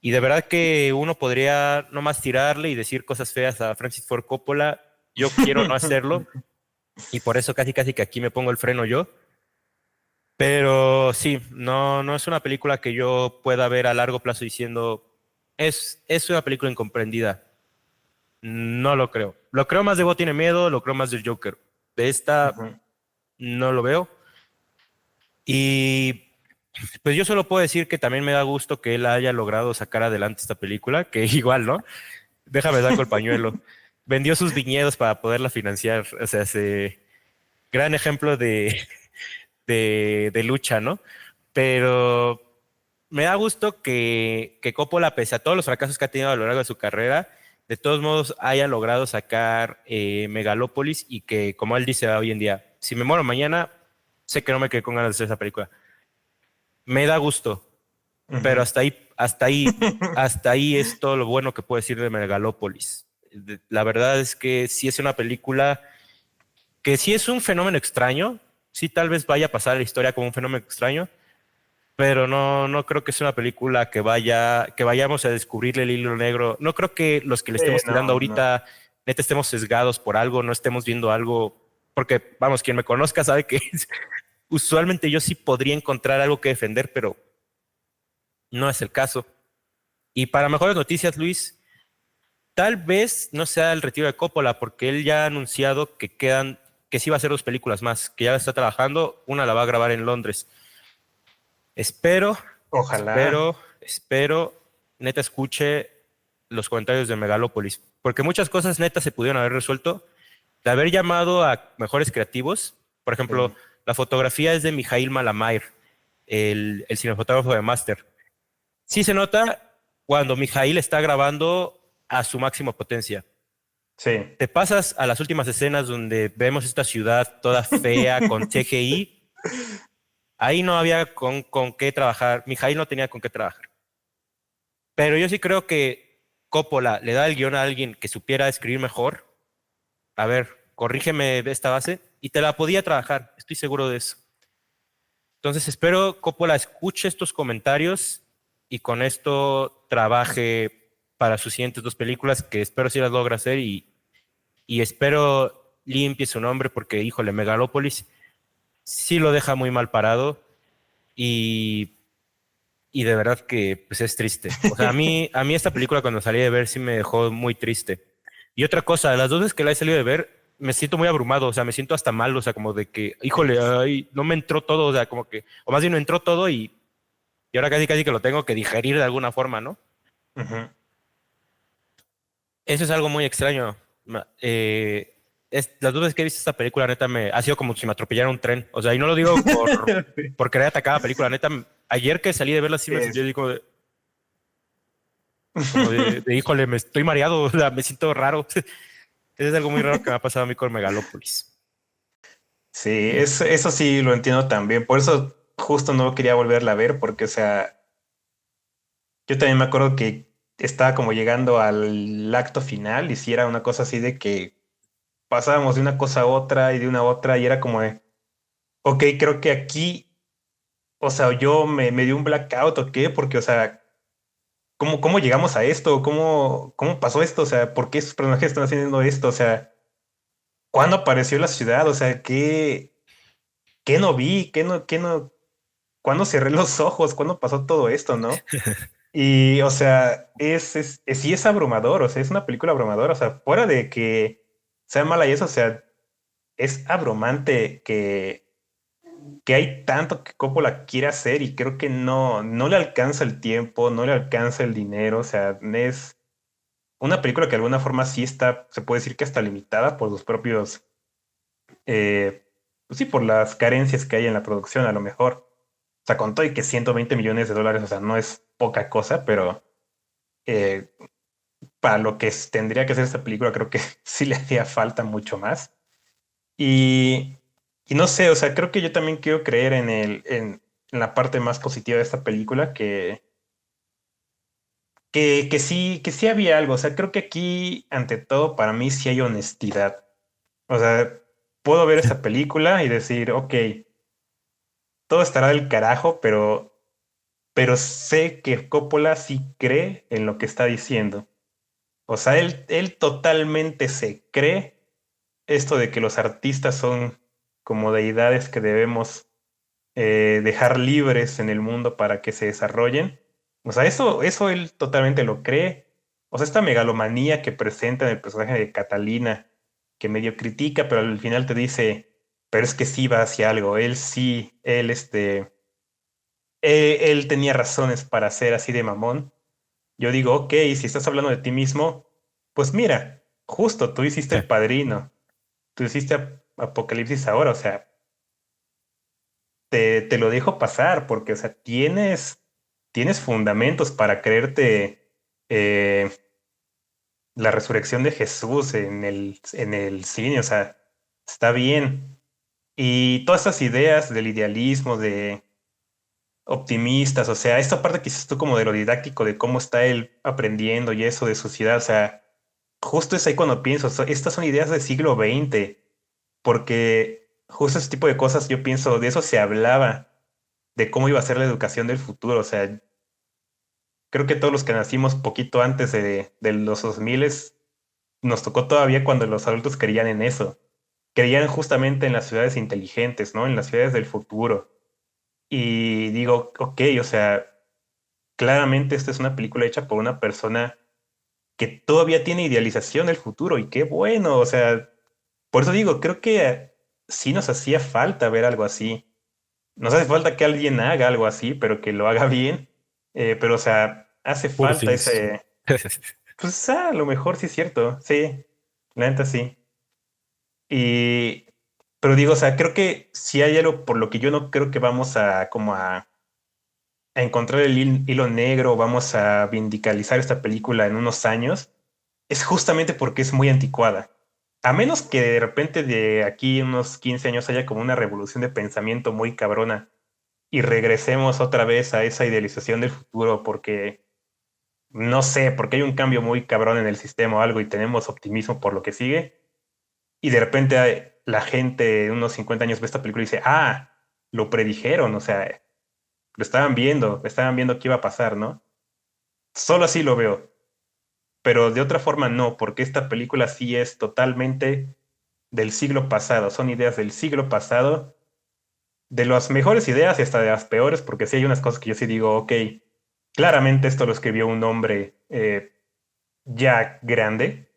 de verdad que uno podría nomás tirarle y decir cosas feas a Francis Ford Coppola. Yo quiero no hacerlo y por eso casi casi que aquí me pongo el freno yo. Pero sí, no es una película que yo pueda ver a largo plazo diciendo es una película incomprendida. No lo creo. Lo creo más de Bo tiene miedo, lo creo más de Joker. De esta Ujú. no lo veo. Y pues yo solo puedo decir que también me da gusto que él haya logrado sacar adelante esta película, que igual, ¿no? Déjame saco el pañuelo. Vendió sus viñedos para poderla financiar. O sea, gran ejemplo de lucha, ¿no? Pero me da gusto que Coppola, pese a todos los fracasos que ha tenido a lo largo de su carrera, de todos modos haya logrado sacar Megalópolis y que, como él dice hoy en día, si me muero mañana, sé que no me quedé con ganas de hacer esa película. Me da gusto, pero Ujú. hasta ahí es todo lo bueno que puedo decir de Megalópolis. La verdad es que sí es una película que sí es un fenómeno extraño, sí tal vez vaya a pasar a la historia como un fenómeno extraño, pero no creo que sea una película que vayamos a descubrirle el hilo negro. No creo que los que le Sí, estemos tirando no, no. ahorita neta estemos sesgados por algo, no estemos viendo algo, porque vamos, quien me conozca sabe que usualmente yo sí podría encontrar algo que defender, pero no es el caso. Y para mejores noticias, Luis, tal vez no sea el retiro de Coppola, porque él ya ha anunciado que sí va a hacer dos películas más, que ya está trabajando, una la va a grabar en Londres. Espero, Ojalá. espero, neta, escuche los comentarios de Megalópolis, porque muchas cosas neta se pudieron haber resuelto de haber llamado a mejores creativos. Por ejemplo, Sí. la fotografía es de Mijail Malamair, el cinefotógrafo de Master. Sí se nota cuando Mijail está grabando a su máxima potencia. Sí. Te pasas a las últimas escenas donde vemos esta ciudad toda fea con CGI. Ahí no había con qué trabajar. Mijail no tenía con qué trabajar. Pero yo sí creo que Coppola le da el guión a alguien que supiera escribir mejor. A ver, corrígeme de esta base. Y te la podía trabajar. Estoy seguro de eso. Entonces espero Coppola escuche estos comentarios y con esto trabaje para sus siguientes dos películas que espero si las logra hacer y espero limpie su nombre porque, híjole, Megalópolis sí lo deja muy mal parado y, y de verdad que pues es triste. O sea, a mí esta película cuando salí de ver sí me dejó muy triste. Y otra cosa, las dos veces que la he salido de ver me siento muy abrumado, o sea, me siento hasta mal, o sea, como de que, híjole, ay, no me entró todo, o sea, como que, o más bien no entró todo y ahora casi casi que lo tengo que digerir de alguna forma, ¿no? Ujú. Eso es algo muy extraño. las dos veces que he visto esta película, neta, ha sido como si me atropellara un tren. O sea, y no lo digo por querer atacar la película, neta. Ayer que salí de verla, sí me sentí, Es- digo, como híjole, me estoy mareado, o sea, me siento raro. Es algo muy raro que me ha pasado a mí con Megalópolis. Sí, eso sí lo entiendo también. Por eso justo no quería volverla a ver, porque, o sea, yo también me acuerdo que estaba como llegando al acto final y si era una cosa así de que pasábamos de una cosa a otra y de una a otra y era como de, ok, creo que aquí, o sea, yo me dio un blackout o qué, porque, o sea, ¿cómo llegamos a esto? ¿Cómo pasó esto? O sea, ¿por qué esos personajes están haciendo esto? O sea, ¿cuándo apareció la ciudad? O sea, ¿qué no vi? ¿Qué no? ¿Cuándo cerré los ojos? ¿Cuándo pasó todo esto, no? Y, o sea, sí es abrumador, o sea, es una película abrumadora, o sea, fuera de que sea mala y eso, o sea, es abrumante que hay tanto que Coppola quiere hacer y creo que no le alcanza el tiempo, no le alcanza el dinero, o sea, es una película que de alguna forma sí está, se puede decir que está limitada por los propios, pues sí, por las carencias que hay en la producción, a lo mejor. O sea, con todo y que 120 millones de dólares, o sea, no es poca cosa, pero eh, para lo que tendría que ser esta película, creo que sí le hacía falta mucho más. Y, y no sé, o sea, creo que yo también quiero creer en la parte más positiva de esta película, que sí había algo. O sea, creo que aquí, ante todo, para mí sí hay honestidad. O sea, puedo ver esta película y decir, ok, todo estará del carajo, pero sé que Coppola sí cree en lo que está diciendo. O sea, él totalmente se cree esto de que los artistas son como deidades que debemos dejar libres en el mundo para que se desarrollen. O sea, eso él totalmente lo cree. O sea, esta megalomanía que presenta en el personaje de Catalina, que medio critica, pero al final te dice, pero es que sí va hacia algo. Él sí, él tenía razones para ser así de mamón. Yo digo, ok, si estás hablando de ti mismo, pues mira, justo tú hiciste El Padrino, tú hiciste Apocalipsis ahora, o sea, te lo dejo pasar porque, o sea, tienes fundamentos para creerte eh, la resurrección de Jesús en el cine, o sea, está bien. Y todas estas ideas del idealismo, de optimistas, o sea, esta parte que hiciste tú como de lo didáctico, de cómo está él aprendiendo y eso de sociedad, o sea, justo es ahí cuando pienso, estas son ideas del siglo XX, porque justo ese tipo de cosas yo pienso, de eso se hablaba, de cómo iba a ser la educación del futuro, o sea, creo que todos los que nacimos poquito antes de los 2000 nos tocó todavía cuando los adultos creían en eso, creían justamente en las ciudades inteligentes, ¿no? En las ciudades del futuro. Y digo, ok, o sea, claramente esta es una película hecha por una persona que todavía tiene idealización del futuro y qué bueno, o sea, por eso digo, creo que sí nos hacía falta ver algo así. Nos hace falta que alguien haga algo así, pero que lo haga bien. Pero, o sea, hace Por falta fin. Sí. ese. Pues a lo mejor sí es cierto, sí, la neta sí. Y, pero digo, o sea, creo que si hay algo por lo que yo no creo que vamos a como a encontrar el hilo negro, vamos a vindicalizar esta película en unos años, es justamente porque es muy anticuada. A menos que de repente de aquí unos 15 años haya como una revolución de pensamiento muy cabrona y regresemos otra vez a esa idealización del futuro porque, no sé, porque hay un cambio muy cabrón en el sistema o algo y tenemos optimismo por lo que sigue y de repente la gente de unos 50 años ve esta película y dice, ah, lo predijeron, o sea, estaban viendo qué iba a pasar, ¿no? Solo así lo veo, pero de otra forma no, porque esta película sí es totalmente del siglo pasado, son ideas del siglo pasado, de las mejores ideas y hasta de las peores, porque sí hay unas cosas que yo sí digo, ok, claramente esto lo escribió un hombre ya grande,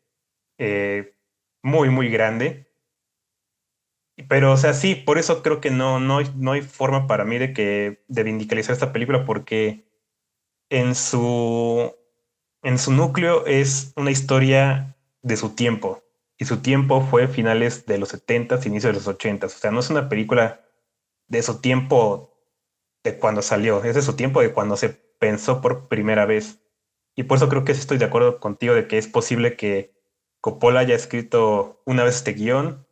eh, muy, muy grande. Pero, o sea, sí, por eso creo que no hay forma para mí de vindicalizar esta película, porque en su, en su núcleo es una historia de su tiempo. y su tiempo fue finales de los 70s, inicio de los 80s. O sea, no es una película de su tiempo de cuando salió, es de su tiempo de cuando se pensó por primera vez. Y por eso creo que sí estoy de acuerdo contigo de que es posible que Coppola haya escrito una vez este guión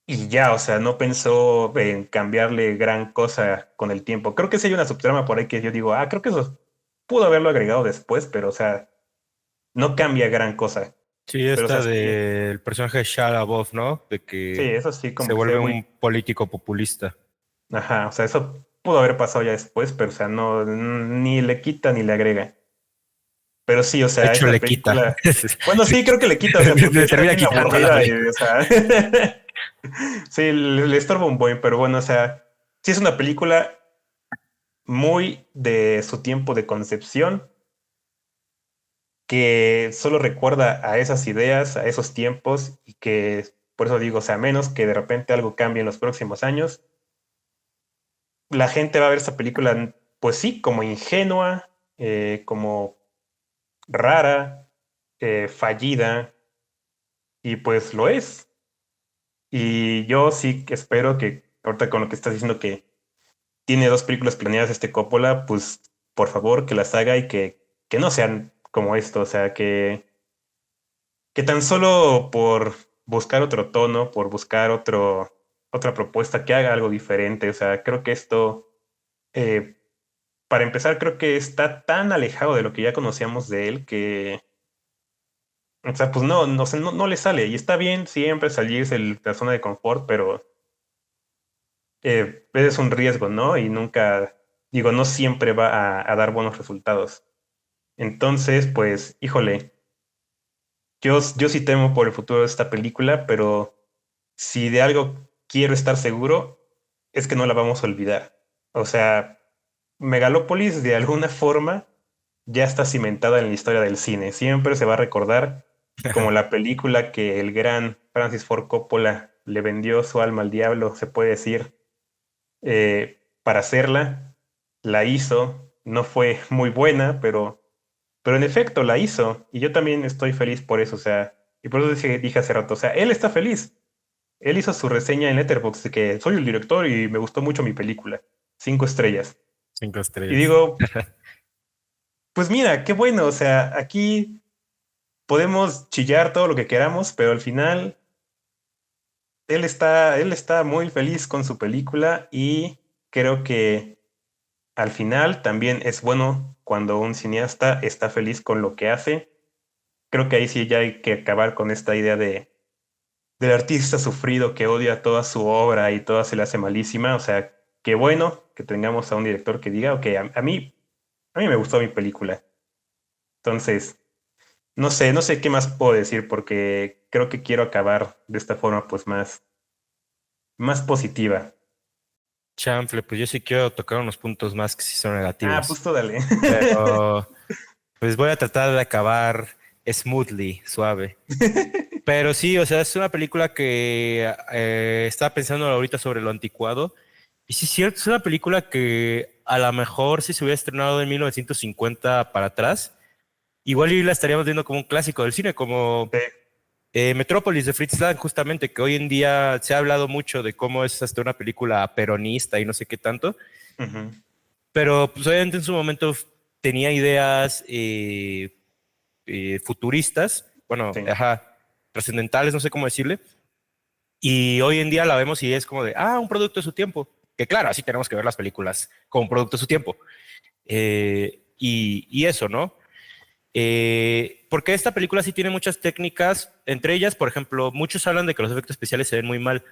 y ya, o sea, no pensó en cambiarle gran cosa con el tiempo. Creo que sí hay una subtrama por ahí que yo digo, creo que eso pudo haberlo agregado después, pero o sea, no cambia gran cosa. Sí, Pero o sea, esta sí, del personaje de Shia LaBeouf, ¿no? De sí, que eso sí, se como que se ve vuelve muy... un político populista. Ajá, o sea, eso pudo haber pasado ya después, pero o sea, no, ni le quita ni le agrega. Pero sí, o De sea, hecho, esta le quita. película... Bueno, sí, creo que le quita, o sea, porque Le sí la termina tiene quitando a la aburrida y, película. o sea... Sí, le estorba un buen, pero bueno, o sea, sí es una película muy de su tiempo de concepción, que solo recuerda a esas ideas, a esos tiempos, y que por eso digo, o sea, a menos que de repente algo cambie en los próximos años, la gente va a ver esta película, pues sí, como ingenua, como rara, fallida, y pues lo es. Y yo sí que espero que, ahorita con lo que estás diciendo que tiene dos películas planeadas este Coppola, pues por favor que las haga y que no sean como esto, o sea, que tan solo por buscar otro tono, por buscar otra propuesta, que haga algo diferente, o sea, creo que esto, eh, para empezar, creo que está tan alejado de lo que ya conocíamos de él que, o sea, pues no, sé, no le sale, y está bien siempre salirse de la zona de confort, pero es un riesgo, ¿no? Y nunca, digo, no siempre va a dar buenos resultados. Entonces, pues, híjole, yo sí temo por el futuro de esta película, pero si de algo quiero estar seguro, es que no la vamos a olvidar. O sea, Megalópolis de alguna forma ya está cimentada en la historia del cine. Siempre se va a recordar como la película que el gran Francis Ford Coppola le vendió su alma al diablo, se puede decir, para hacerla. La hizo, no fue muy buena, pero en efecto la hizo. Y yo también estoy feliz por eso, o sea, y por eso dije hace rato, o sea, él está feliz. Él hizo su reseña en Letterboxd de que soy el director y me gustó mucho mi película. 5 estrellas. Cinco Y estrellas. digo, pues mira, qué bueno, o sea, aquí podemos chillar todo lo que queramos, pero al final él está muy feliz con su película y creo que al final también es bueno cuando un cineasta está feliz con lo que hace. Creo que ahí sí ya hay que acabar con esta idea del artista sufrido que odia toda su obra y toda se le hace malísima. O sea, qué bueno que tengamos a un director que diga, ok, a mí me gustó mi película. Entonces, no sé qué más puedo decir porque creo que quiero acabar de esta forma pues más positiva. Chanfle, pues yo sí quiero tocar unos puntos más que sí son Pues negativos. tú dale. Pero pues voy a tratar de acabar smoothly, suave. Pero sí, o sea, es una película que estaba pensando ahorita sobre lo anticuado. Y sí, es cierto, es una película que a lo mejor si se hubiera estrenado en 1950 para atrás, igual y la estaríamos viendo como un clásico del cine, como Sí. Metrópolis de Fritz Lang, justamente, que hoy en día se ha hablado mucho de cómo es hasta una película peronista y no sé qué tanto. Ujú. Pero pues obviamente en su momento tenía ideas futuristas, bueno, Sí. ajá, trascendentales, no sé cómo decirle. Y hoy en día la vemos y es como de, un producto de su tiempo. Que claro, así tenemos que ver las películas como un producto de su tiempo. Y eso, ¿no? Porque esta película sí tiene muchas técnicas, entre ellas, por ejemplo, muchos hablan de que los efectos especiales se ven muy mal.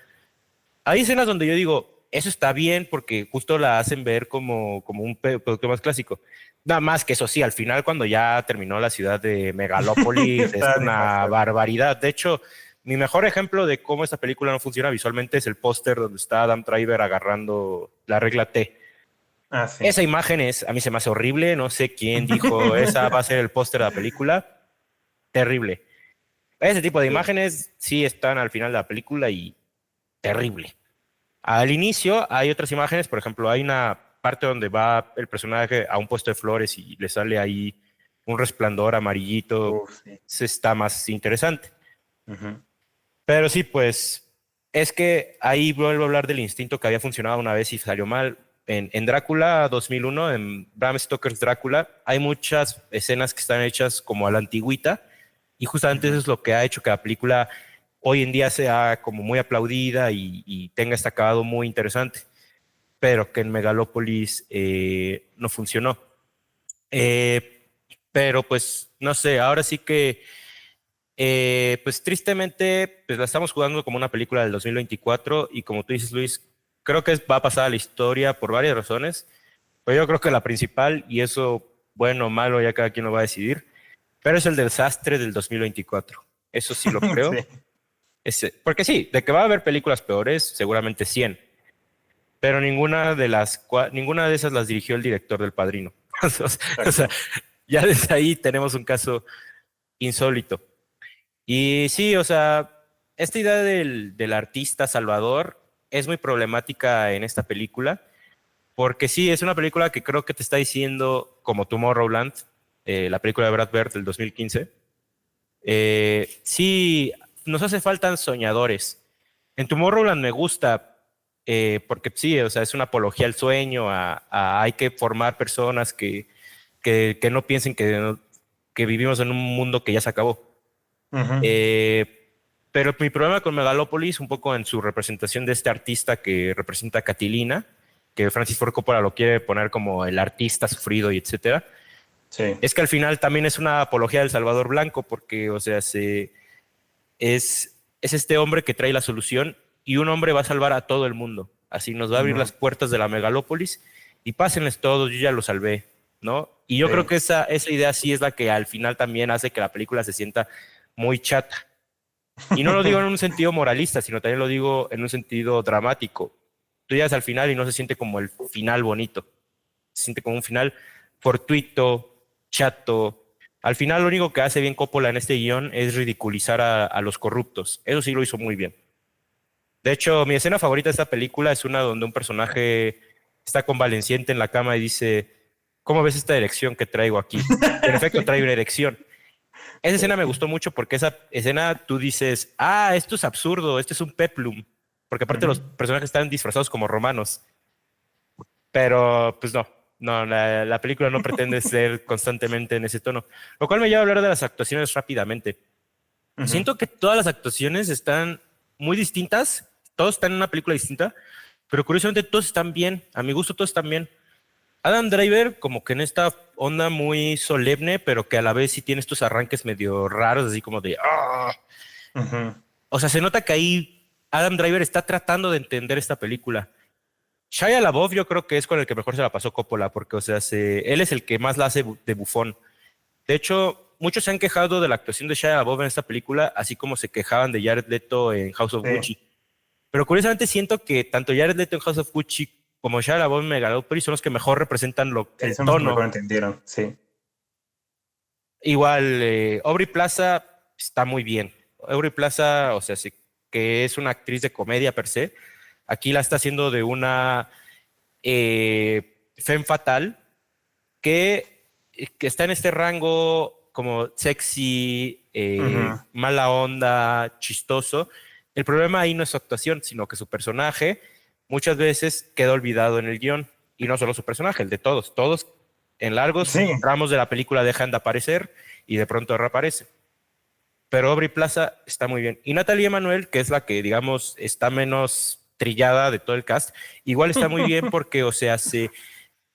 Hay escenas donde yo digo, eso está bien porque justo la hacen ver como un producto más clásico. Nada más que eso sí, al final cuando ya terminó la ciudad de Megalópolis es Está una nefasta. barbaridad. De hecho, mi mejor ejemplo de cómo esta película no funciona visualmente es el póster donde está Adam Driver agarrando la regla T. Sí. Esa imagen a mí se me hace horrible, no sé quién dijo, esa va a ser el póster de la película, terrible. Ese tipo de Sí. imágenes sí están al final de la película y terrible. Al inicio hay otras imágenes, por ejemplo, hay una parte donde va el personaje a un puesto de flores y le sale ahí un resplandor amarillito, Uf, sí. se está más interesante. Ujú. Pero sí, pues es que ahí vuelvo a hablar del instinto que había funcionado una vez y salió mal. En Drácula 2001, en Bram Stoker's Drácula, hay muchas escenas que están hechas como a la antigüita y justamente eso Ujú. es lo que ha hecho que la película hoy en día sea como muy aplaudida y tenga este acabado muy interesante, pero que en Megalópolis no funcionó. Eh, pero pues no sé, ahora sí que pues tristemente, pues la estamos jugando como una película del 2024 y como tú dices, Luis, creo que va a pasar a la historia por varias razones, pero yo creo que la principal, y eso, bueno o malo, ya cada quien lo va a decidir, pero es el desastre del 2024. Eso sí lo creo. Sí. Porque sí, de que va a haber películas peores, seguramente 100, pero ninguna de esas las dirigió el director del Padrino. O sea, Exacto. ya desde ahí tenemos un caso insólito. Y sí, o sea, esta idea del artista Salvador es muy problemática en esta película, porque sí, es una película que creo que te está diciendo, como Tomorrowland, la película de Brad Bird del 2015, sí, nos hace falta soñadores. En Tomorrowland me gusta, porque sí, o sea, es una apología al sueño, a hay que formar personas que no piensen que vivimos en un mundo que ya se acabó. Ujú. Eh, pero mi problema con Megalopolis, un poco en su representación de este artista que representa a Catilina, que Francis Ford Coppola lo quiere poner como el artista sufrido y etcétera, Sí. es que al final también es una apología del Salvador Blanco, porque, o sea, es este hombre que trae la solución y un hombre va a salvar a todo el mundo. Así nos va a abrir Ujú. las puertas de la Megalópolis y pásenles todos, yo ya lo salvé, ¿no? Y yo creo Sí. que esa idea sí es la que al final también hace que la película se sienta muy chata. Y no lo digo en un sentido moralista, sino también lo digo en un sentido dramático. Tú llegas al final y no se siente como el final bonito. Se siente como un final fortuito, chato. Al final lo único que hace bien Coppola en este guión es ridiculizar a los corruptos. Eso sí lo hizo muy bien. De hecho, mi escena favorita de esta película es una donde un personaje está convaleciente en la cama y dice, ¿cómo ves esta erección que traigo aquí? Y en efecto Sí. trae una erección. Esa escena me gustó mucho porque esa escena tú dices, ah, esto es absurdo, esto es un peplum, porque aparte los Ujú. personajes están disfrazados como romanos, pero pues no, la película no pretende ser constantemente en ese tono, lo cual me lleva a hablar de las actuaciones rápidamente. Ujú. Siento que todas las actuaciones están muy distintas, todos están en una película distinta, pero curiosamente todos están bien, a mi gusto todos están bien. Adam Driver, como que en esta onda muy solemne, pero que a la vez sí tiene estos arranques medio raros, así como de "Ah". Ujú. O sea, se nota que ahí Adam Driver está tratando de entender esta película. Shia LaBeouf yo creo que es con el que mejor se la pasó Coppola, porque, o sea, él es el que más la hace de bufón. De hecho, muchos se han quejado de la actuación de Shia LaBeouf en esta película, así como se quejaban de Jared Leto en House of Sí. Gucci. Pero curiosamente siento que tanto Jared Leto en House of Gucci como Shia LaBeouf en Megalopolis son los que mejor representan Sí, el son los que mejor tono. entendieron. Sí. Igual, Aubrey Plaza está muy bien. Aubrey Plaza, o sea, sí, que es una actriz de comedia per se, aquí la está haciendo de una femme fatal que está en este rango como sexy, Ujú. mala onda, chistoso. El problema ahí no es su actuación, sino que su personaje muchas veces queda olvidado en el guión. Y no solo su personaje, el de todos. Todos en largos Sí. tramos de la película dejan de aparecer y de pronto reaparece. Pero Aubrey Plaza está muy bien. Y Natalie Emanuel, que es la que, digamos, está menos trillada de todo el cast, igual está muy bien porque, o sea,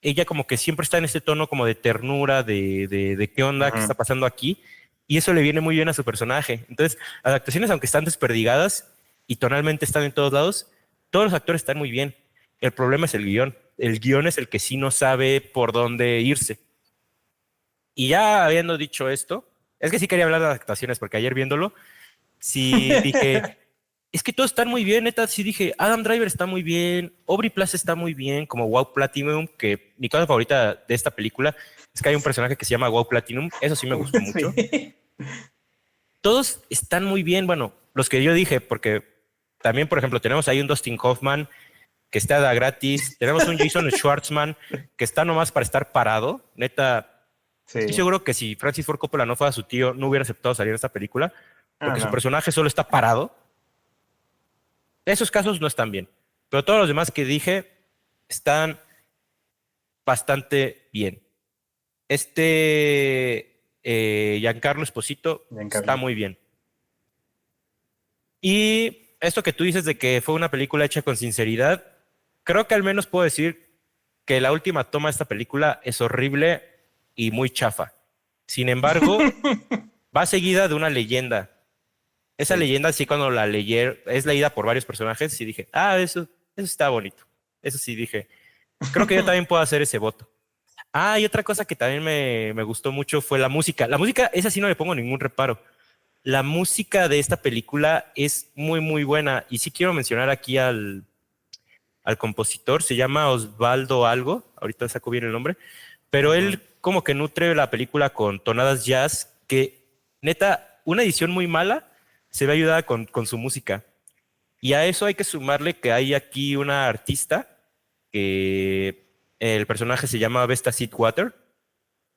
ella como que siempre está en ese tono como de ternura, de qué onda, qué está Ujú. pasando aquí, y eso le viene muy bien a su personaje. Entonces, las actuaciones, aunque están desperdigadas y tonalmente están en todos lados, todos los actores están muy bien. El problema es el guión. El guión es el que sí no sabe por dónde irse. Y ya habiendo dicho esto, es que sí quería hablar de las actuaciones, porque ayer viéndolo, sí dije, es que todos están muy bien, neta. Sí dije, Adam Driver está muy bien, Aubrey Plaza está muy bien, como Wow Platinum, que mi cosa favorita de esta película es que hay un personaje que se llama Wow Platinum, eso sí me gustó mucho. Sí. Todos están muy bien, bueno, los que yo dije, porque también, por ejemplo, tenemos ahí un Dustin Hoffman que está da gratis, tenemos un Jason Schwartzman que está nomás para estar parado, neta. Estoy Sí. seguro que si Francis Ford Coppola no fuera su tío, no hubiera aceptado salir en esta película, Ah, porque su no. personaje solo está parado. Esos casos no están bien. Pero todos los demás que dije están bastante bien. Giancarlo Esposito está Giancarlo. muy bien. Y esto que tú dices de que fue una película hecha con sinceridad, creo que al menos puedo decir que la última toma de esta película es horrible y muy chafa. Sin embargo, va seguida de una leyenda. Esa Sí. leyenda, sí, cuando la leí, es leída por varios personajes, y dije, eso está bonito. Eso sí dije, creo que yo también puedo hacer ese voto. Ah, y otra cosa que también me gustó mucho fue la música. La música, esa sí no le pongo ningún reparo. La música de esta película es muy, muy buena. Y sí quiero mencionar aquí al compositor, se llama Osvaldo Algo, ahorita saco bien el nombre, pero Ujú. él como que nutre la película con tonadas jazz, que neta, una edición muy mala se ve ayudada con su música. Y a eso hay que sumarle que hay aquí una artista que el personaje se llama Vesta Sweetwater.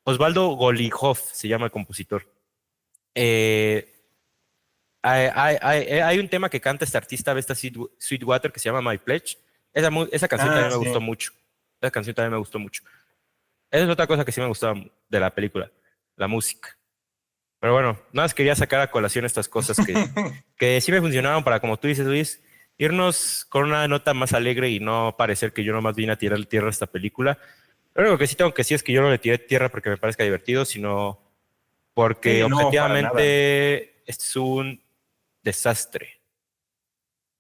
Osvaldo Golijov se llama el compositor. Eh, hay un tema que canta esta artista Vesta Sweetwater que se llama My Pledge. Esa canción Ah, también me gustó sí. mucho. Esa canción también me gustó mucho. Esa es otra cosa que sí me gustaba de la película, la música. Pero bueno, nada más quería sacar a colación estas cosas que sí me funcionaron para, como tú dices, Luis, irnos con una nota más alegre y no parecer que yo nomás vine a tirar tierra a esta película. Lo único que sí tengo que decir es que yo no le tiré tierra porque me parezca divertido, sino porque Sí, no, para nada. objetivamente es un desastre,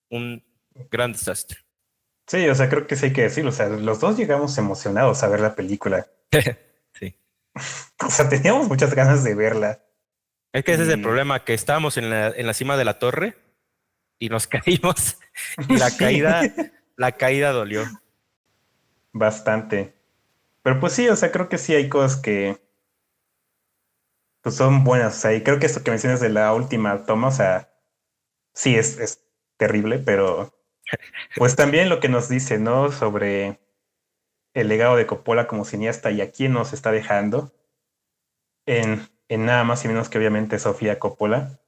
un gran desastre. Sí, o sea, creo que sí hay que decirlo. O sea, los dos llegamos emocionados a ver la película. Sí. O sea, teníamos muchas ganas de verla. Es que ese es el Y problema, que estábamos en la cima de la torre y nos caímos y sí, la caída dolió. bastante. Pero pues sí, o sea, creo que sí hay cosas que pues, son buenas. O sea, y creo que esto que mencionas de la última toma, o sea, sí es terrible, pero pues también lo que nos dice, ¿no? Sobre el legado de Coppola como cineasta y a quién nos está dejando en nada más y menos que obviamente Sofía Coppola.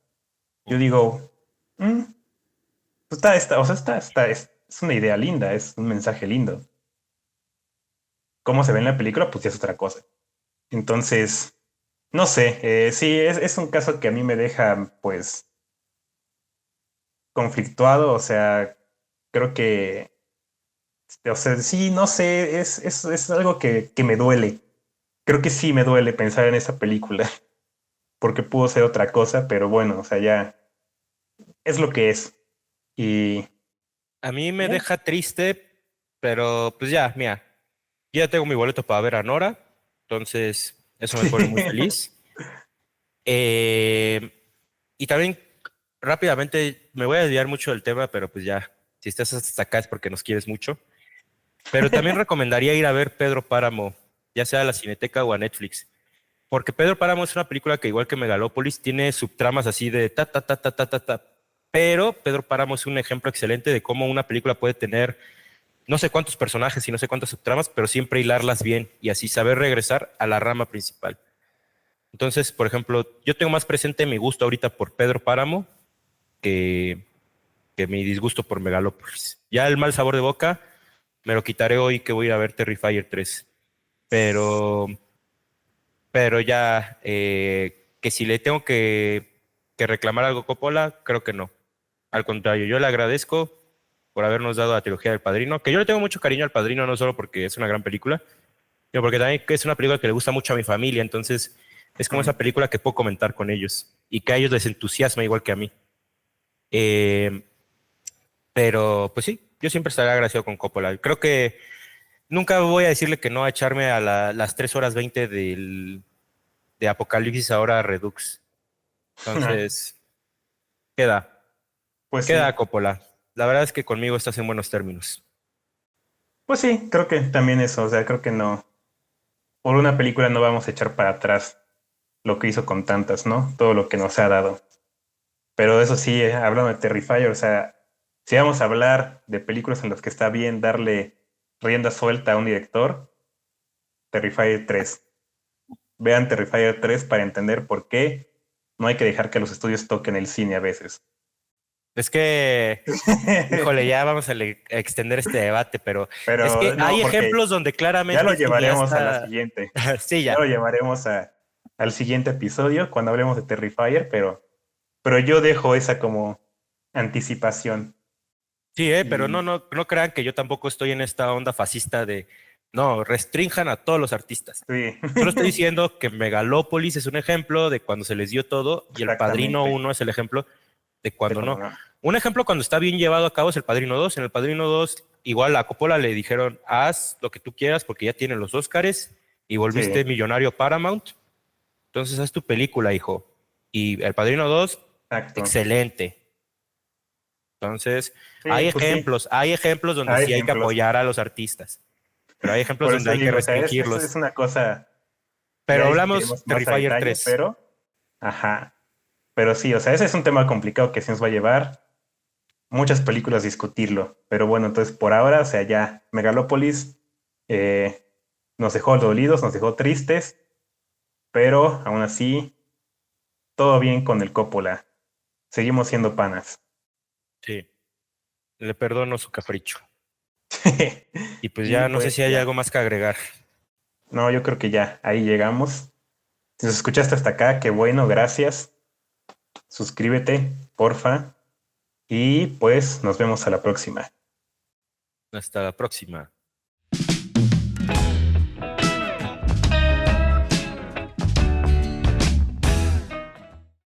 Yo digo, "Mm, pues o sea, es una idea linda, es un mensaje lindo. Cómo se ve en la película, pues ya es otra cosa. Entonces, no sé, sí, es un caso que a mí me deja, pues, conflictuado, o sea, creo que, o sea, sí, no sé, es algo que me duele. Creo que sí me duele pensar en esa película, porque pudo ser otra cosa, pero bueno, o sea, ya es lo que es. Y A mí me ya. deja triste, pero pues ya, mira, ya tengo mi boleto para ver a Nora, entonces eso me pone muy feliz. Eh, y también rápidamente me voy a desviar mucho del tema, pero pues ya, si estás hasta acá es porque nos quieres mucho. Pero también recomendaría ir a ver Pedro Páramo, ya sea a la Cineteca o a Netflix, porque Pedro Páramo es una película que igual que Megalópolis tiene subtramas así de ta ta ta ta ta ta ta. Pero Pedro Páramo es un ejemplo excelente de cómo una película puede tener no sé cuántos personajes y no sé cuántas subtramas, pero siempre hilarlas bien y así saber regresar a la rama principal. Entonces, por ejemplo, yo tengo más presente mi gusto ahorita por Pedro Páramo que, que mi disgusto por Megalópolis. Ya el mal sabor de boca me lo quitaré hoy que voy a ir a ver Terrifier 3. Pero, pero ya, que si le tengo que reclamar algo a Coppola, creo que no. Al contrario, yo le agradezco por habernos dado la trilogía del Padrino, que yo le tengo mucho cariño al Padrino, no solo porque es una gran película, sino porque también es una película que le gusta mucho a mi familia, entonces es como esa película que puedo comentar con ellos y que a ellos les entusiasma igual que a mí. Eh, pero pues sí, yo siempre estaré agradecido con Coppola. Creo que nunca voy a decirle que no a echarme a las 3 horas 20 de Apocalipsis ahora Redux. Entonces, queda, Pues sí, queda Coppola. La verdad es que conmigo estás en buenos términos. pues sí, creo que también eso, o sea, creo que no, por una película no vamos a echar para atrás lo que hizo con tantas, ¿no? Todo lo que nos ha dado. Pero eso sí, hablando de Terrifier, o sea, si vamos a hablar de películas en las que está bien darle rienda suelta a un director, Terrifier 3. Vean Terrifier 3 para entender por qué. no hay que dejar que los estudios toquen el cine a veces. Es que, híjole, ya vamos a extender este debate, pero es Pero que no, hay porque ejemplos donde ya claramente lo el llevaremos a la cineasta, siguiente. sí, Ya ya, lo llevaremos al siguiente episodio cuando hablemos de Terrifier, pero yo dejo esa como anticipación. sí, pero Y no crean que yo tampoco estoy en esta onda fascista de, no, restrinjan a todos los artistas. sí, Solo estoy diciendo que Megalópolis es un ejemplo de cuando se les dio todo y El Padrino exactamente. 1 es el ejemplo de De cuando cuando no. no. Un ejemplo cuando está bien llevado a cabo es El Padrino 2. En El Padrino 2, igual a Coppola le dijeron, haz lo que tú quieras porque ya tienen los Óscares y volviste Sí, millonario Paramount. Entonces haz tu película, hijo. Y El Padrino 2, exacto. excelente. Entonces, Sí, pues sí, hay ejemplos donde hay sí hay que ejemplos. apoyar a los artistas, pero hay ejemplos Por donde eso hay que digo, o sea, es restringirlos. una cosa, Pero ya hablamos discutiremos más a Terrifier detalle, 3. ajá. Pero sí, o sea, ese es un tema complicado que sí nos va a llevar muchas películas discutirlo. Pero bueno, entonces por ahora, o sea, ya Megalópolis eh, nos dejó dolidos, nos dejó tristes, pero aún así, todo bien con el Coppola. Seguimos siendo panas. Sí, le perdono su capricho. Y pues Y ya no sé pues si hay ya. algo más que agregar. No, yo creo que ya, ahí llegamos. Si nos escuchaste hasta acá, qué bueno, gracias. Suscríbete, porfa. Y pues nos vemos a la próxima. Hasta la próxima.